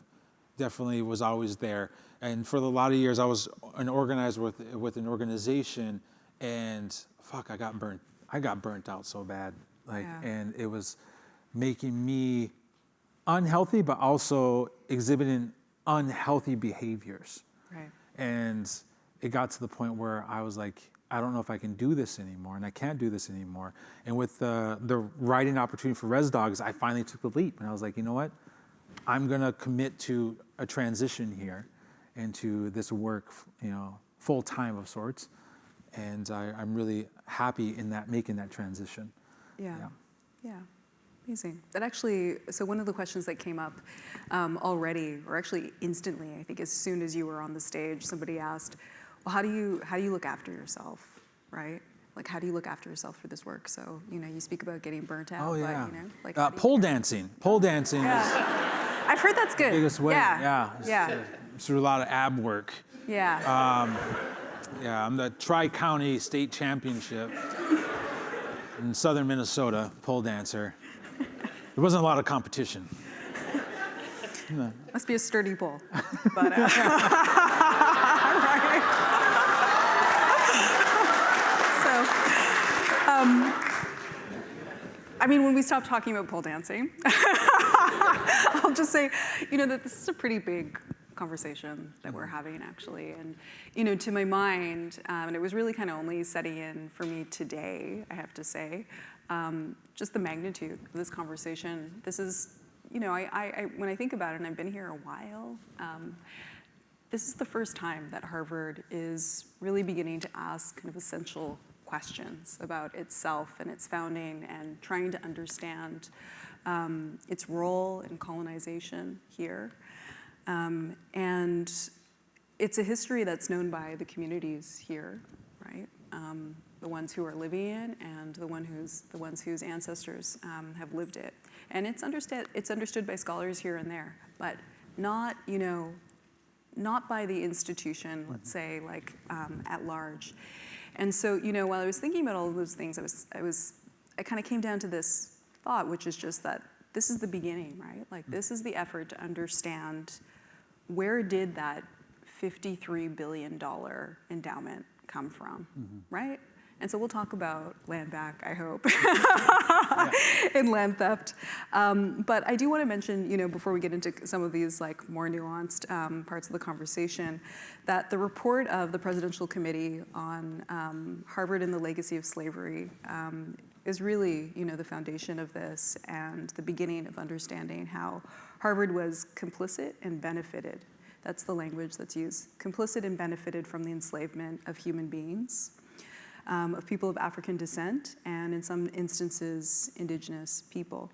definitely was always there. And for a lot of years, I was an organizer with an organization, and I got burnt out so bad. And it was making me unhealthy, but also exhibiting unhealthy behaviors. Right. And it got to the point where I was like, I don't know if I can do this anymore, and I can't do this anymore. And with the writing opportunity for Res Dogs, I finally took the leap, and I was like, you know what? I'm gonna commit to a transition here into this work, full time of sorts. And I'm really happy in making that transition. Yeah. Amazing. That actually, so one of the questions that came up already, or actually instantly, I think as soon as you were on the stage, somebody asked, well, how do you look after yourself, right? Like, how do you look after yourself for this work? So, you speak about getting burnt out. Oh, yeah. But, pole dancing. Pole dancing is I've heard that's good. the biggest way. Yeah. It's through a lot of ab work. Yeah. I'm the Tri-County State Championship in southern Minnesota, pole dancer. There wasn't a lot of competition. Must be a sturdy pole. But, when we stop talking about pole dancing, I'll just say, that this is a pretty big conversation that we're having, actually. And, to my mind, and it was really kind of only setting in for me today, I have to say, just the magnitude of this conversation. This is, when I think about it, and I've been here a while, this is the first time that Harvard is really beginning to ask kind of essential questions about itself and its founding, and trying to understand its role in colonization here. And it's a history that's known by the communities here, right? The ones who are living in, and the ones whose ancestors have lived it. And it's understood by scholars here and there, but not by the institution, let's say, at large. And so, while I was thinking about all of those things, I kind of came down to this thought, which is just that this is the beginning, right? Like, this is the effort to understand, where did that $53 billion endowment come from, right? And so we'll talk about land back, I hope, and land theft. But I do want to mention, before we get into some of these more nuanced parts of the conversation, that the report of the Presidential Committee on Harvard and the Legacy of Slavery is really, the foundation of this, and the beginning of understanding how Harvard was complicit and benefited. That's the language that's used. Complicit and benefited from the enslavement of human beings, of people of African descent, and in some instances, indigenous people.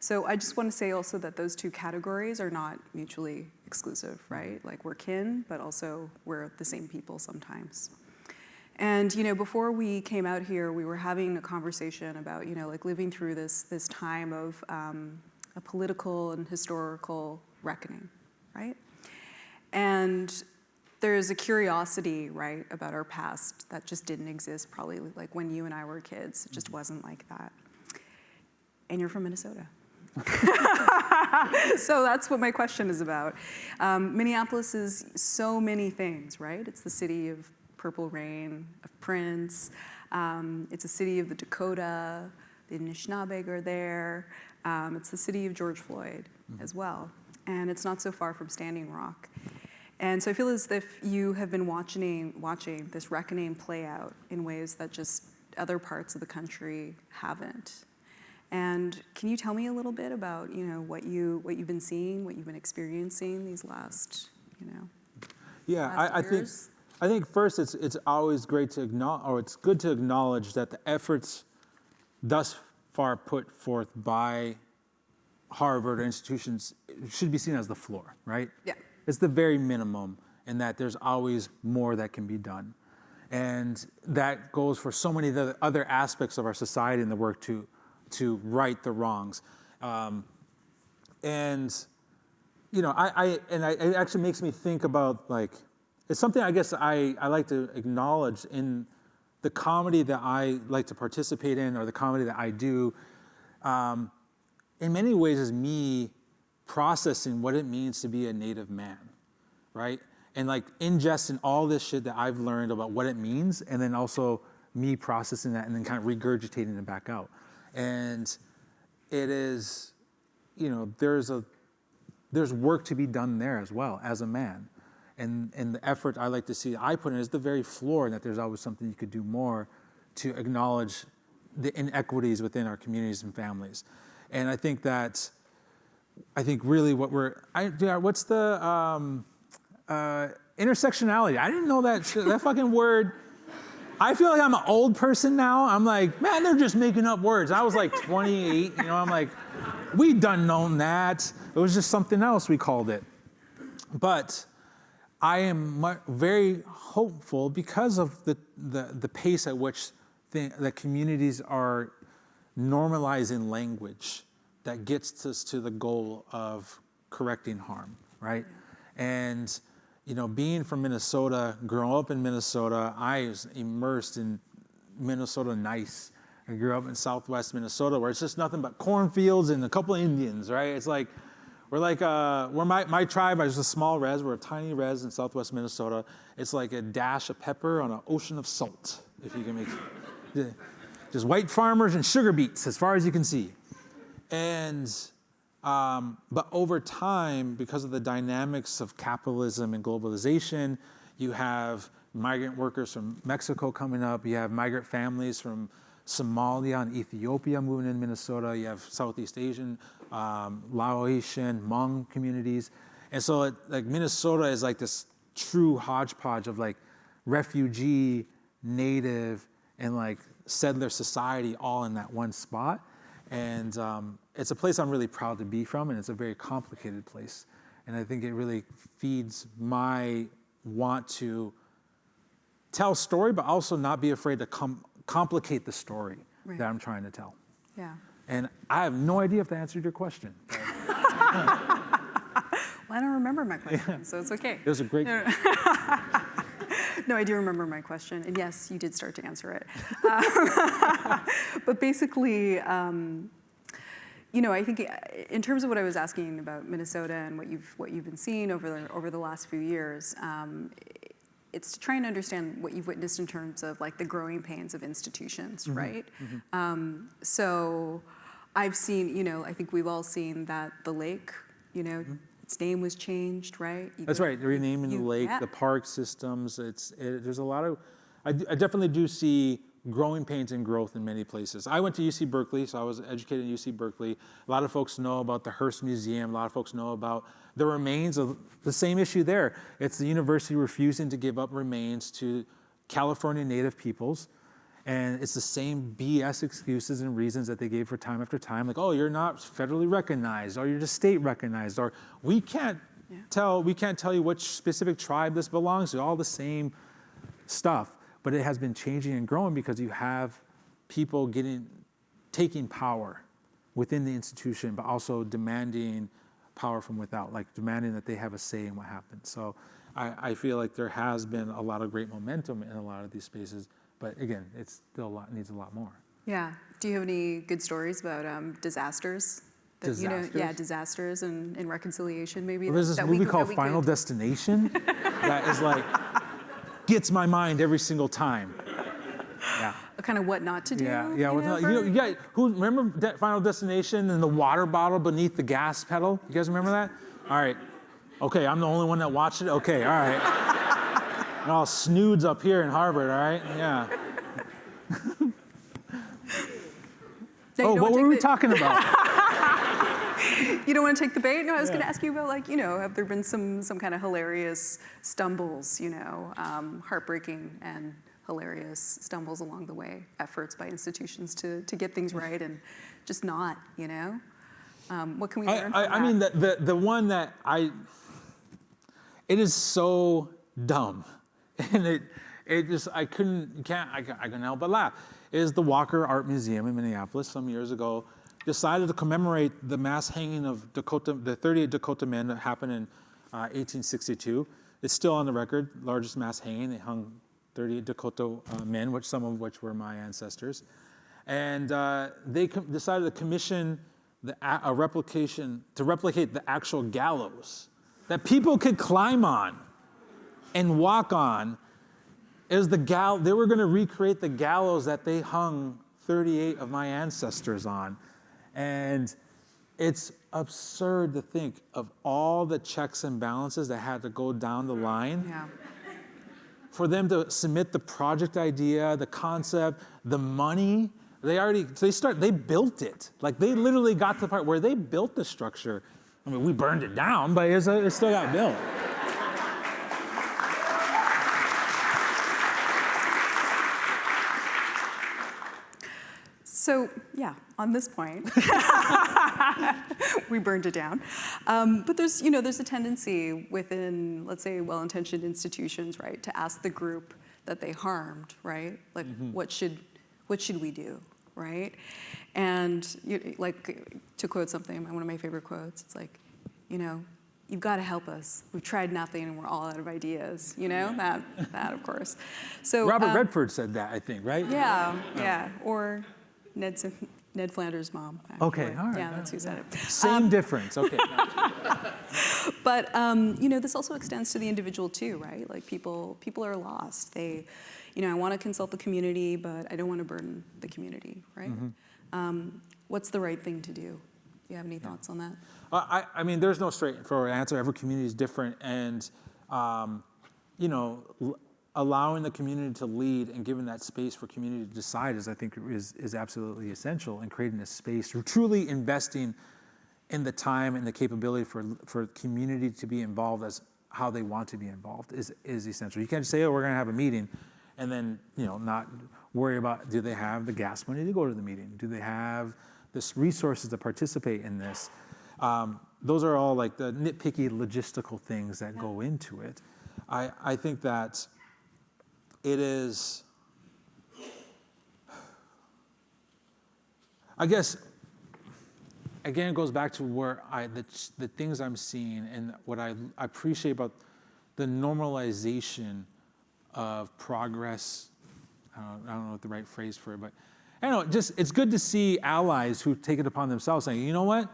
So I just want to say also that those two categories are not mutually exclusive, right? Like, we're kin, but also we're the same people sometimes. And, before we came out here, we were having a conversation about, living through this time of a political and historical reckoning, right? And there's a curiosity, right, about our past that just didn't exist probably when you and I were kids. It just wasn't like that. And you're from Minnesota. So that's what my question is about. Minneapolis is so many things, right? It's the city of Purple Rain, of Prince. It's a city of the Dakota. The Anishinaabe are there. It's the city of George Floyd as well. And it's not so far from Standing Rock. And so I feel as if you have been watching this reckoning play out in ways that just other parts of the country haven't. And can you tell me a little bit about, what you've been seeing, what you've been experiencing these last, Yeah, last years? I think first it's always great to acknowledge, or it's good to acknowledge that the efforts thus far put forth by Harvard or institutions should be seen as the floor, right? Yeah. It's the very minimum, and that there's always more that can be done. And that goes for so many of the other aspects of our society and the work to right the wrongs. And you know, it actually makes me think about, like, it's something I guess I like to acknowledge in the comedy that I like to participate in, or the comedy that I do. In many ways is me processing what it means to be a Native man, right? And like ingesting all this shit that I've learned about what it means, and then also me processing that and then kind of regurgitating it back out. And it is, you know, there's work to be done there as well as a man. And the effort I like to see I put in is the very floor, and that there's always something you could do more to acknowledge the inequities within our communities and families. And I think really what what's the intersectionality? I didn't know that fucking word. I feel like I'm an old person now. I'm like, man, they're just making up words. I was like 28, you know, I'm like, we done known that. It was just something else we called it. But I am very hopeful because of the pace at which the communities are normalizing language that gets us to the goal of correcting harm, right? And, you know, being from Minnesota, growing up in Minnesota, I was immersed in Minnesota nice. I grew up in Southwest Minnesota, where it's just nothing but cornfields and a couple of Indians, right? It's like, we're my tribe is a small res. We're a tiny res in Southwest Minnesota. It's like a dash of pepper on an ocean of salt, if you can make it. Just white farmers and sugar beets, as far as you can see. And, but over time, because of the dynamics of capitalism and globalization, you have migrant workers from Mexico coming up. You have migrant families from Somalia and Ethiopia moving in Minnesota. You have Southeast Asian, Laotian, Hmong communities. And so like Minnesota is like this true hodgepodge of like refugee, native, and like settler society all in that one spot. And it's a place I'm really proud to be from, and it's a very complicated place. And I think it really feeds my want to tell story, but also not be afraid to complicate the story that I'm trying to tell. Yeah. And I have no idea if that answered your question. Well, I don't remember my question, so it's okay. It was a great question. No, I do remember my question, and yes, you did start to answer it. But basically, you know, I think in terms of what I was asking about Minnesota and what you've been seeing over the last few years, it's to try and understand what you've witnessed in terms of like the growing pains of institutions, right? Mm-hmm. So I've seen, you know, I think we've all seen that the lake, you know, its name was changed, right? That's right, renaming the lake, the park systems. There's a lot of, I definitely do see growing pains and growth in many places. I went to UC Berkeley, so I was educated at UC Berkeley. A lot of folks know about the Hearst Museum. A lot of folks know about the remains of the same issue there. It's the university refusing to give up remains to California Native peoples. And it's the same BS excuses and reasons that they gave for time after time, like, oh, you're not federally recognized, or you're just state recognized, or we can't tell you which specific tribe this belongs to, all the same stuff. But it has been changing and growing because you have people taking power within the institution, but also demanding power from without, like demanding that they have a say in what happens. So I feel like there has been a lot of great momentum in a lot of these spaces. But again, it's still needs a lot more. Yeah. Do you have any good stories about disasters? Disasters and reconciliation, maybe. Well, there's this movie called Final Destination that is like gets my mind every single time. Yeah. Kind of what not to do. Yeah. Who remember Final Destination and the water bottle beneath the gas pedal? You guys remember that? All right. Okay, I'm the only one that watched it. Okay, all right. And all snoods up here in Harvard, all right? Yeah. What were we talking about? You don't want to take the bait? No, I was going to ask you about, like, have there been some kind of hilarious stumbles, heartbreaking and hilarious stumbles along the way, efforts by institutions to get things right and just not, What can we learn from that? I mean, the one that it is so dumb, and it just, I couldn't help but laugh, is the Walker Art Museum in Minneapolis some years ago decided to commemorate the mass hanging of the 38 Dakota men that happened in 1862. It's still on the record, largest mass hanging. They hung 38 Dakota men, some of which were my ancestors. And they decided to commission to replicate the actual gallows that people could climb on and walk on. They were going to recreate the gallows that they hung 38 of my ancestors on. And it's absurd to think of all the checks and balances that had to go down the line. Yeah. For them to submit the project idea, the concept, the money. They built it. Like, they literally got to the part where they built the structure. I mean, we burned it down, but it still got built. So, yeah, on this point, we burned it down. But there's a tendency within, let's say, well-intentioned institutions, right, to ask the group that they harmed, right? Like, what should we do, right? And like, to quote something, one of my favorite quotes, it's like, you've got to help us. We've tried nothing and we're all out of ideas, that of course. So Robert Redford said that, I think, right? Yeah. Or Ned Flanders' mom. Actually. Okay, all right. Yeah, that's who said it. Same difference, okay. But this also extends to the individual too, right? Like, people are lost. They, I want to consult the community, but I don't want to burden the community, right? What's the right thing to do? Do you have any thoughts on that? I mean, there's no straightforward answer. Every community is different, and allowing the community to lead and giving that space for community to decide I think is absolutely essential, and creating a space, truly investing in the time and the capability for community to be involved as how they want to be involved is essential. You can't just say, we're going to have a meeting, and then not worry about, do they have the gas money to go to the meeting? Do they have the resources to participate in this? Those are all like the nitpicky logistical things that go into it. I think that it is, I guess, again, it goes back to where the things I'm seeing and what I appreciate about the normalization of progress. I don't know what the right phrase for it, but it's good to see allies who take it upon themselves saying, you know what?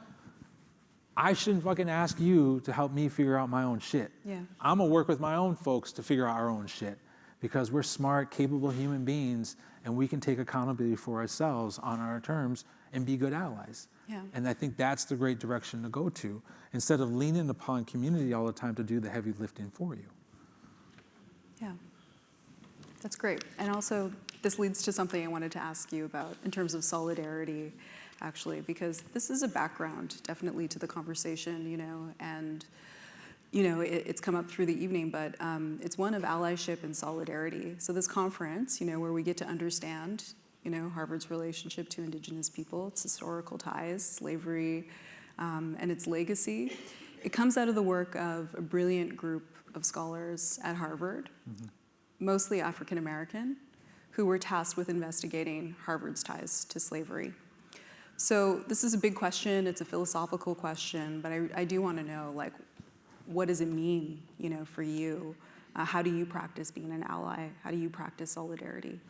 I shouldn't fucking ask you to help me figure out my own shit. Yeah. I'm gonna work with my own folks to figure out our own shit, because we're smart, capable human beings, and we can take accountability for ourselves on our terms and be good allies. Yeah. And I think that's the great direction to go to, instead of leaning upon community all the time to do the heavy lifting for you. Yeah, that's great. And also, this leads to something I wanted to ask you about in terms of solidarity, actually, because this is a background, definitely, to the conversation, and it's come up through the evening, but it's one of allyship and solidarity. So this conference, where we get to understand, Harvard's relationship to Indigenous people, its historical ties, slavery, and its legacy, it comes out of the work of a brilliant group of scholars at Harvard, mostly African American, who were tasked with investigating Harvard's ties to slavery. So this is a big question. It's a philosophical question, but I do want to know, like, what does it mean, for you? How do you practice being an ally? How do you practice solidarity?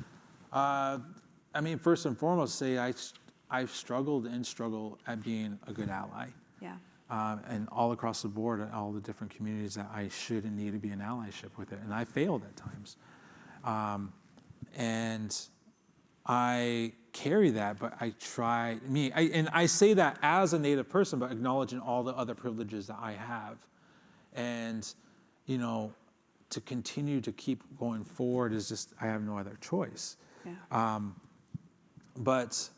I mean, first and foremost, say I've struggled and struggle at being a good ally. Yeah. And all across the board, all the different communities that I should and need to be in allyship with it. And I failed at times. And I carry that, but I try, and I say that as a Native person, but acknowledging all the other privileges that I have. And, to continue to keep going forward is just, I have no other choice. Yeah. But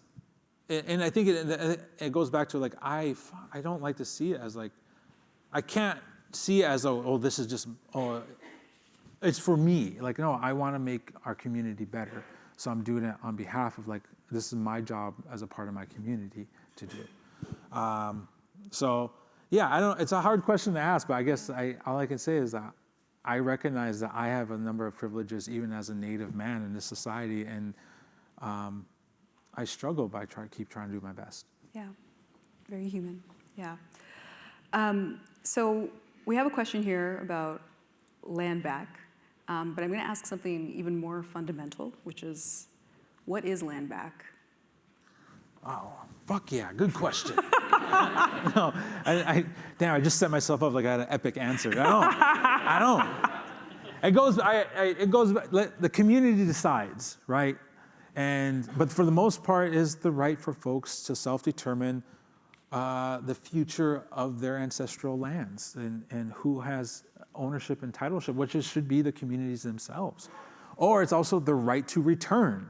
and I think it goes back to like, I don't like to see it as like, I can't see it as, oh, this is just, it's for me. Like, no, I want to make our community better. So I'm doing it on behalf of like, this is my job as a part of my community to do. So yeah, it's a hard question to ask, but I guess all I can say is that I recognize that I have a number of privileges even as a Native man in this society, and I struggle, but I keep trying to do my best. Yeah, very human, yeah. So we have a question here about land back, but I'm going to ask something even more fundamental, which is, what is land back? Oh, fuck yeah, good question. No, damn, I just set myself up like I had an epic answer. I don't. It goes, the community decides, right? But for the most part, is the right for folks to self-determine the future of their ancestral lands and who has ownership and titleship, which should be the communities themselves. Or it's also the right to return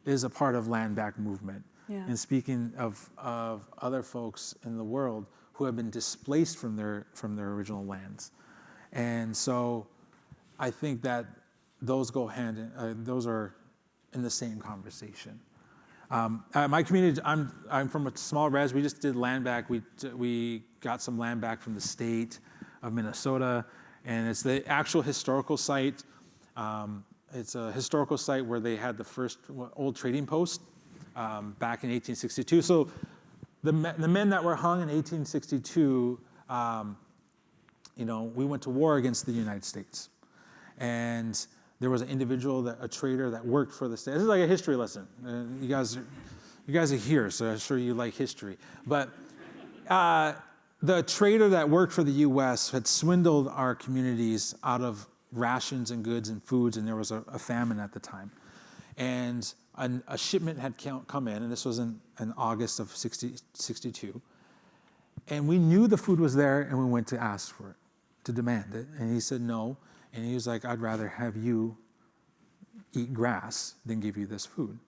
is a part of land back movement. Yeah. And speaking of other folks in the world who have been displaced from their original lands. And so I think that those go those are in the same conversation. My community, I'm from a small res. We just did land back. We got some land back from the state of Minnesota, and it's the actual historical site. It's a historical site where they had the first old trading post back in 1862. So the men that were hung in 1862, we went to war against the United States, and there was an individual, a trader that worked for the state. This is like a history lesson. You guys are here, so I'm sure you like history. But the trader that worked for the U.S. had swindled our communities out of rations and goods and foods, and there was a famine at the time. And a shipment had come in, and this was in August of 62. And we knew the food was there, and we went to ask for it, to demand it. And he said no. And he was like, I'd rather have you eat grass than give you this food.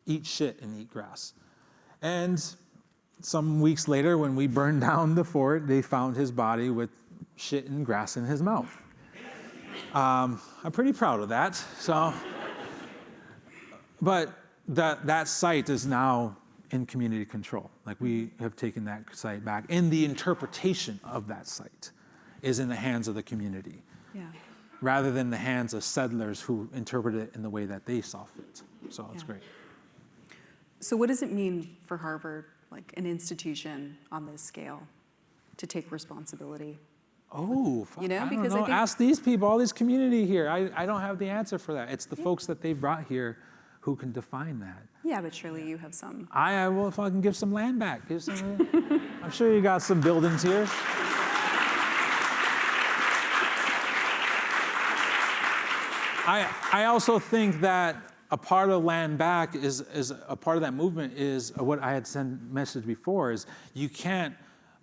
Eat shit and eat grass. And some weeks later, when we burned down the fort, they found his body with shit and grass in his mouth. I'm pretty proud of that. But that site is now in community control. Like, we have taken that site back, and the interpretation of that site is in the hands of the community, rather than the hands of settlers who interpret it in the way that they saw fit. So it's great. So what does it mean for Harvard, like an institution on this scale, to take responsibility? Oh, You know, I because don't know. I think Ask these people, all this community here. I don't have the answer for that. It's the folks that they brought here who can define that. Yeah, but surely you have some. I will fucking give some land back. I'm sure you got some buildings here. I also think that a part of land back is a part of that movement is what I had messaged before, is you can't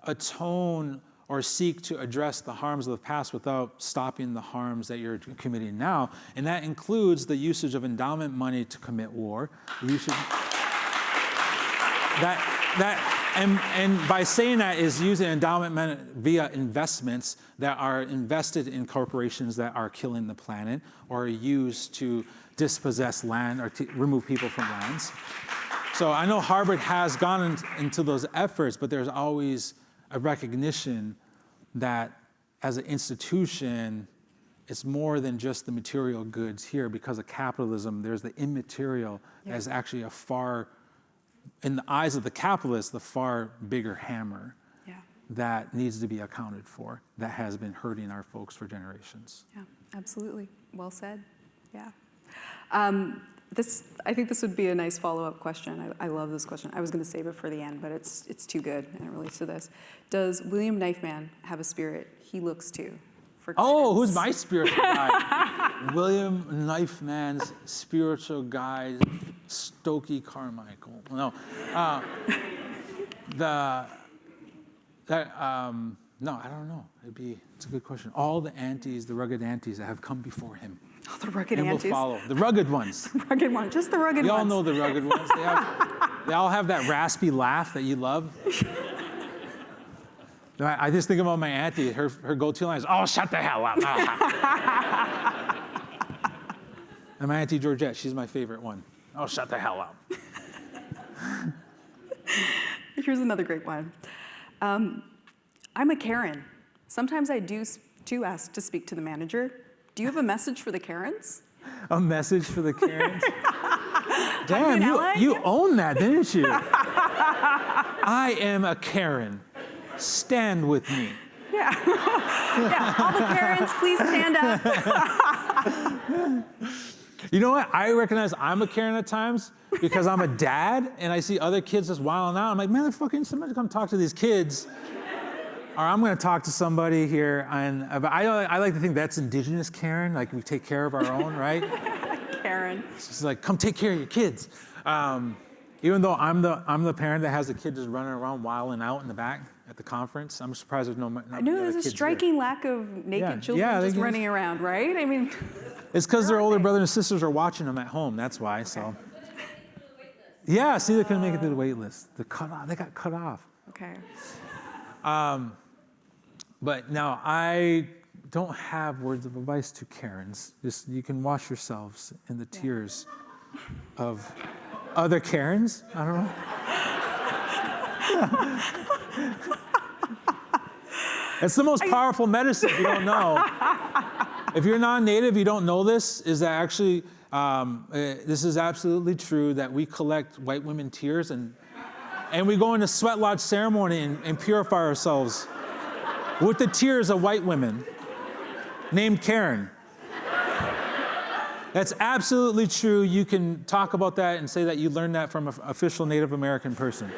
atone or seek to address the harms of the past without stopping the harms that you're committing now. And that includes the usage of endowment money to commit war. And by saying that is using endowment money via investments that are invested in corporations that are killing the planet or used to dispossess land or to remove people from lands. So I know Harvard has gone into those efforts, but there's always a recognition that as an institution, it's more than just the material goods here. Because of capitalism, there's the immaterial as actually a far, in the eyes of the capitalist, the far bigger hammer that needs to be accounted for, that has been hurting our folks for generations. Yeah, absolutely. Well said. Yeah. I think this would be a nice follow-up question. I love this question. I was going to save it for the end, but it's too good, and it relates to this. Does William Knifeman have a spirit he looks to for guidance? Oh, who's my spiritual guide? William Knifeman's spiritual guide, Stokey Carmichael. No, no, I don't know. It's a good question. All the aunties, the rugged aunties that have come before him. Oh, the rugged and we'll aunties. follow. The rugged ones. Rugged one, just the rugged You all ones. know the rugged ones. They all have that raspy laugh that you love. I just think about my auntie. Her go-to line is, "Oh, shut the hell up." And my auntie Georgette, she's my favorite one. "Oh, shut the hell up." Here's another great one. I'm a Karen. Sometimes I do ask to speak to the manager. Do you have a message for the Karens? A message for the Karens? Damn, LA? you own that, didn't you? I am a Karen. Stand with me. Yeah. Yeah, all the Karens, please stand up. You know what? I recognize I'm a Karen at times because I'm a dad and I see other kids just wilding out. I'm like, man, fucking somebody come talk to these kids. Or I'm going to talk to somebody here. But I like to think that's Indigenous Karen, like we take care of our own, right? Karen. It's like, come take care of your kids. Even though I'm the parent that has the kid just running around wilding out in the back at the conference, I'm surprised there's no. I know there's a striking lack of naked children just running around, right? I mean, it's because their older brothers and sisters are watching them at home. That's why. So. Yeah, see, they couldn't make it to the wait list. They got cut off. okay. But now I don't have words of advice to Karens. Just you can wash yourselves in the tears of other Karens. I don't know. It's the most powerful medicine if you don't know. If you're non-native, you don't know this, is that actually, this is absolutely true that we collect white women tears and we go into sweat lodge ceremony and purify ourselves with the tears of white women named Karen. That's absolutely true. You can talk about that and say that you learned that from an official Native American person.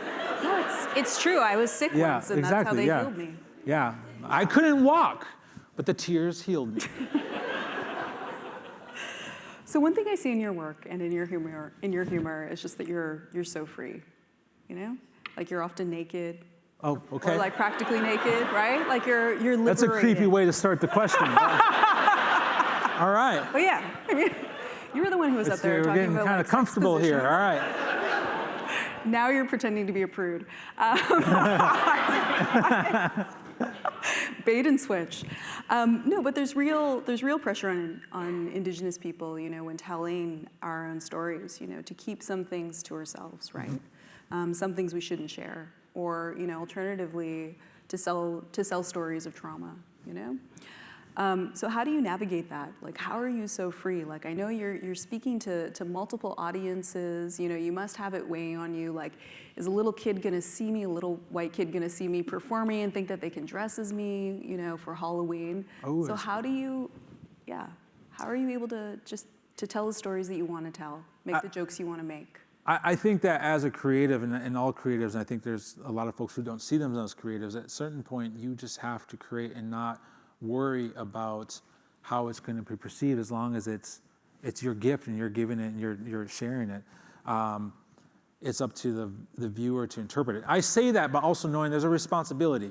No, it's true. I was sick once, and that's how they healed me. Yeah, I couldn't walk, but the tears healed me. So one thing I see in your work and in your humor is just that you're so free, you know? Like you're often naked. Oh, okay. Or like practically naked, right? Like you're liberated. That's a creepy way to start the question. All right. But yeah, I mean, you were the one who was up there We're talking getting about kind like, of comfortable sex here. positions. All right. Now you're pretending to be a prude. Bait and switch. No, but there's real pressure on Indigenous people, you know, when telling our own stories, you know, to keep some things to ourselves, right? Some things we shouldn't share, or you know, alternatively, to sell stories of trauma, you know. So how do you navigate that? Like, how are you so free? Like, I know you're speaking to multiple audiences. You know, you must have it weighing on you. Like, is a little kid gonna see me, a little white kid gonna see me performing and think that they can dress as me, you know, for Halloween? Oh, so how do you, how are you able to just to tell the stories that you want to tell, make the jokes you want to make? I think that as a creative, and all creatives, and I think there's a lot of folks who don't see themselves as creatives, at a certain point, you just have to create and not worry about how it's going to be perceived, as long as it's your gift and you're giving it and you're sharing it. It's up to the viewer to interpret it. I say that, but also knowing there's a responsibility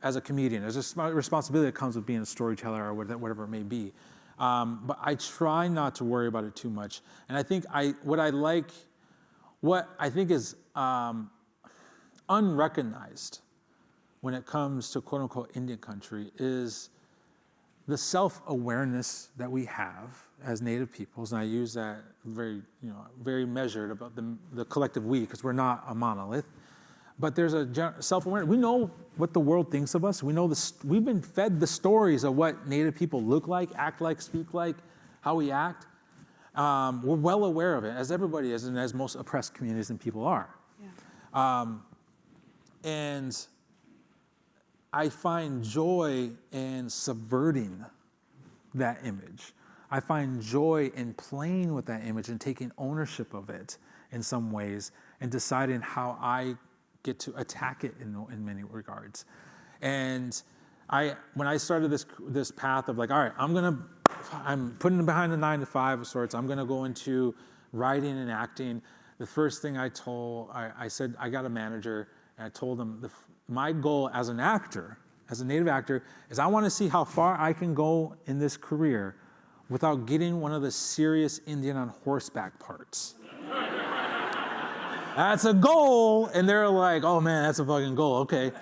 as a comedian. There's a responsibility that comes with being a storyteller or whatever it may be. But I try not to worry about it too much. And I think what I think is unrecognized when it comes to quote unquote Indian country is the self-awareness that we have as Native peoples, and I use that very measured about the collective we, because we're not a monolith. But there's a self-awareness. We know what the world thinks of us. We know we've been fed the stories of what Native people look like, act like, speak like, how we act. We're well aware of it, as everybody is, and as most oppressed communities and people are. Yeah. And I find joy in subverting that image. I find joy in playing with that image and taking ownership of it in some ways and deciding how I get to attack it in many regards. And when I started this path of like, all right, I'm putting it behind the 9-to-5 of sorts. I'm gonna go into writing and acting. The first thing I said, I got a manager, and I told him my goal as an actor, as a Native actor, is I want to see how far I can go in this career without getting one of the serious Indian on horseback parts. That's a goal. And they're like, oh man, that's a fucking goal, okay.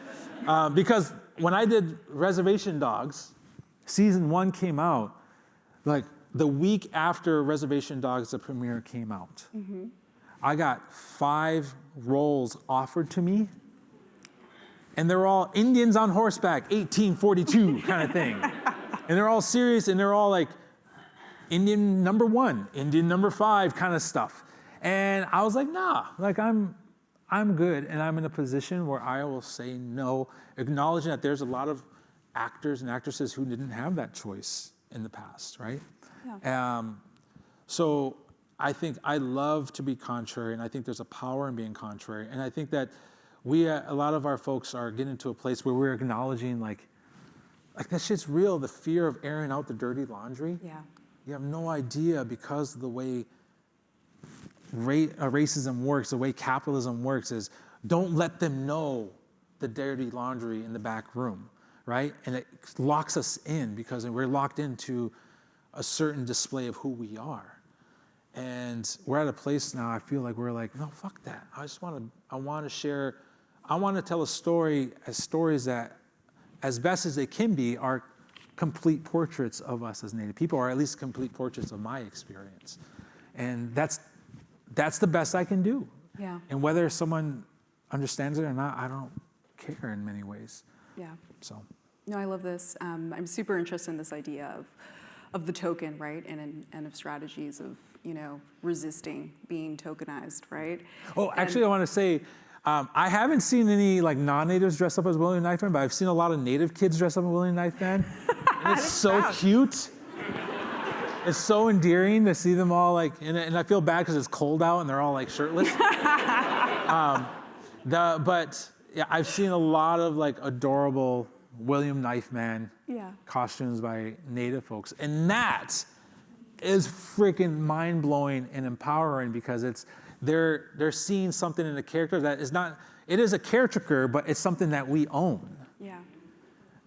Because when I did Reservation Dogs, season 1 came out, like the week after Reservation Dogs, the premiere came out. I got 5 roles offered to me, and they're all Indians on horseback, 1842 kind of thing. And they're all serious, and they're all like Indian number 1, Indian number 5 kind of stuff. And I was like, nah, like I'm good, and I'm in a position where I will say no, acknowledging that there's a lot of actors and actresses who didn't have that choice in the past, right? Yeah. So I think I love to be contrary, and I think there's a power in being contrary. And I think that a lot of our folks are getting to a place where we're acknowledging like that shit's real, the fear of airing out the dirty laundry. Yeah. You have no idea because of the way racism works, the way capitalism works is don't let them know the dirty laundry in the back room, right? And it locks us in because we're locked into a certain display of who we are. And we're at a place now, I feel like we're like, no, fuck that. I want to share, I want to tell stories that, as best as they can be, are complete portraits of us as Native people, or at least complete portraits of my experience. And that's the best I can do. Yeah. And whether someone understands it or not, I don't care in many ways. Yeah. So. No, I love this. I'm super interested in this idea of the token, right? And of strategies of, resisting being tokenized, right? Oh, actually, I want to say, I haven't seen any like non-natives dress up as William Knife Man, but I've seen a lot of native kids dress up as William Knife Man. And it's so cute. It's so endearing to see them all like, and I feel bad because it's cold out and they're all like shirtless. But yeah, I've seen a lot of like adorable William Knife Man costumes by Native folks, and that is freaking mind-blowing and empowering because they're seeing something in a character that is not. It is a caricature, but it's something that we own. Yeah.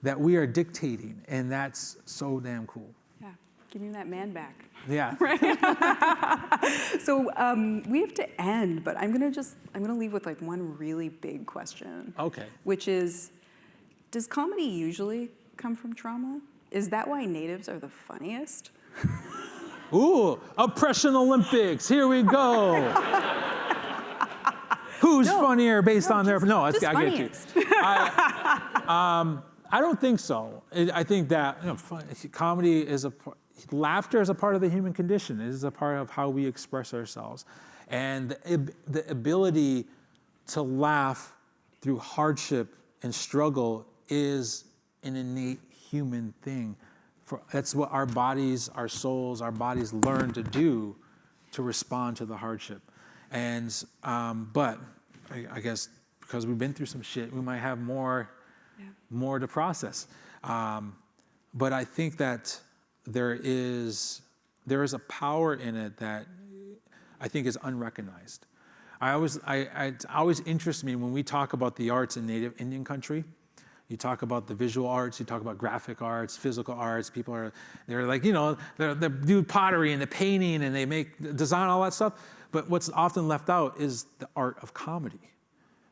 That we are dictating, and that's so damn cool. Yeah. Give me that man back. Yeah. So we have to end, but I'm gonna leave with like one really big question. Okay. Which is, does comedy usually come from trauma? Is that why natives are the funniest? Ooh, Oppression Olympics, here we go. Who's funnier based on their, no, I get you. I don't think so. I think that comedy is laughter is a part of the human condition. It is a part of how we express ourselves. And the ability to laugh through hardship and struggle is an innate human thing. That's what our bodies, our souls, our bodies learn to do to respond to the hardship. And, but I guess because we've been through some shit, we might have more to process. But I think that there is a power in it that I think is unrecognized. It always interests me when we talk about the arts in Native Indian country. You talk about the visual arts, you talk about graphic arts, physical arts. They're like, they do pottery and the painting and they make design, all that stuff. But what's often left out is the art of comedy,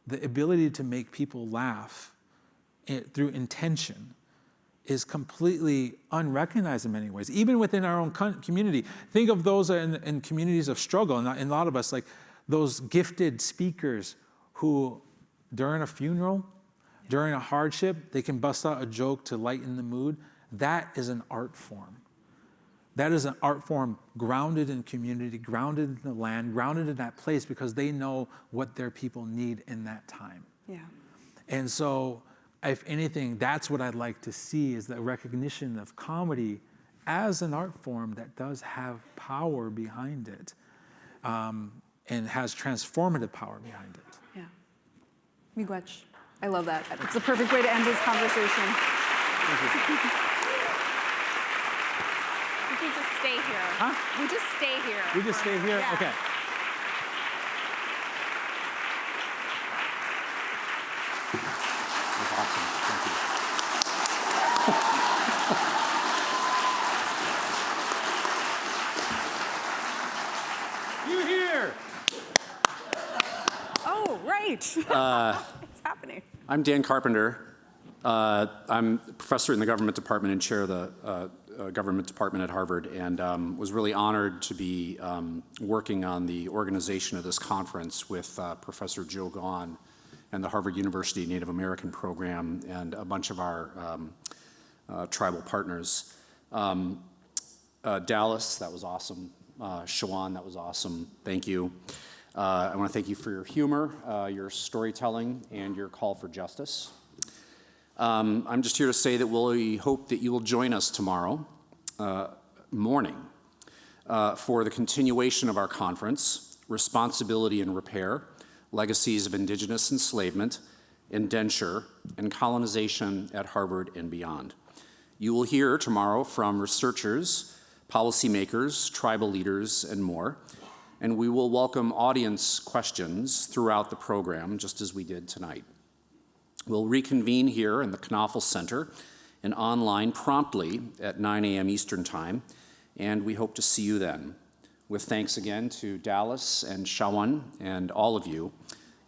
the ability to make people laugh through intention is completely unrecognized in many ways, even within our own community. Think of those in communities of struggle, and a lot of us, like those gifted speakers who, during a funeral, during a hardship, they can bust out a joke to lighten the mood. That is an art form. That is an art form grounded in community, grounded in the land, grounded in that place because they know what their people need in that time. Yeah. And so, if anything, that's what I'd like to see is the recognition of comedy as an art form that does have power behind it and has transformative power behind it. Yeah. Miigwech. I love that. It's the perfect way to end this conversation. Thank you. We can just stay here. Huh? We just stay here. We just stay here? Yeah. Okay. That's awesome. Thank you. right. It's happening. I'm Dan Carpenter. I'm a professor in the government department and chair of the government department at Harvard, and was really honored to be working on the organization of this conference with Professor Joe Gaughan and the Harvard University Native American program and a bunch of our tribal partners. Dallas, that was awesome. Shawan, that was awesome. Thank you. I want to thank you for your humor, your storytelling, and your call for justice. I'm just here to say that we hope that you will join us tomorrow morning for the continuation of our conference, Responsibility and Repair, Legacies of Indigenous Enslavement, Indenture, and Colonization at Harvard and Beyond. You will hear tomorrow from researchers, policymakers, tribal leaders, and more. And we will welcome audience questions throughout the program, just as we did tonight. We'll reconvene here in the Knaufel Center and online promptly at 9 a.m. Eastern Time, and we hope to see you then. With thanks again to Dallas and Shawan and all of you,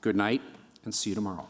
good night and see you tomorrow.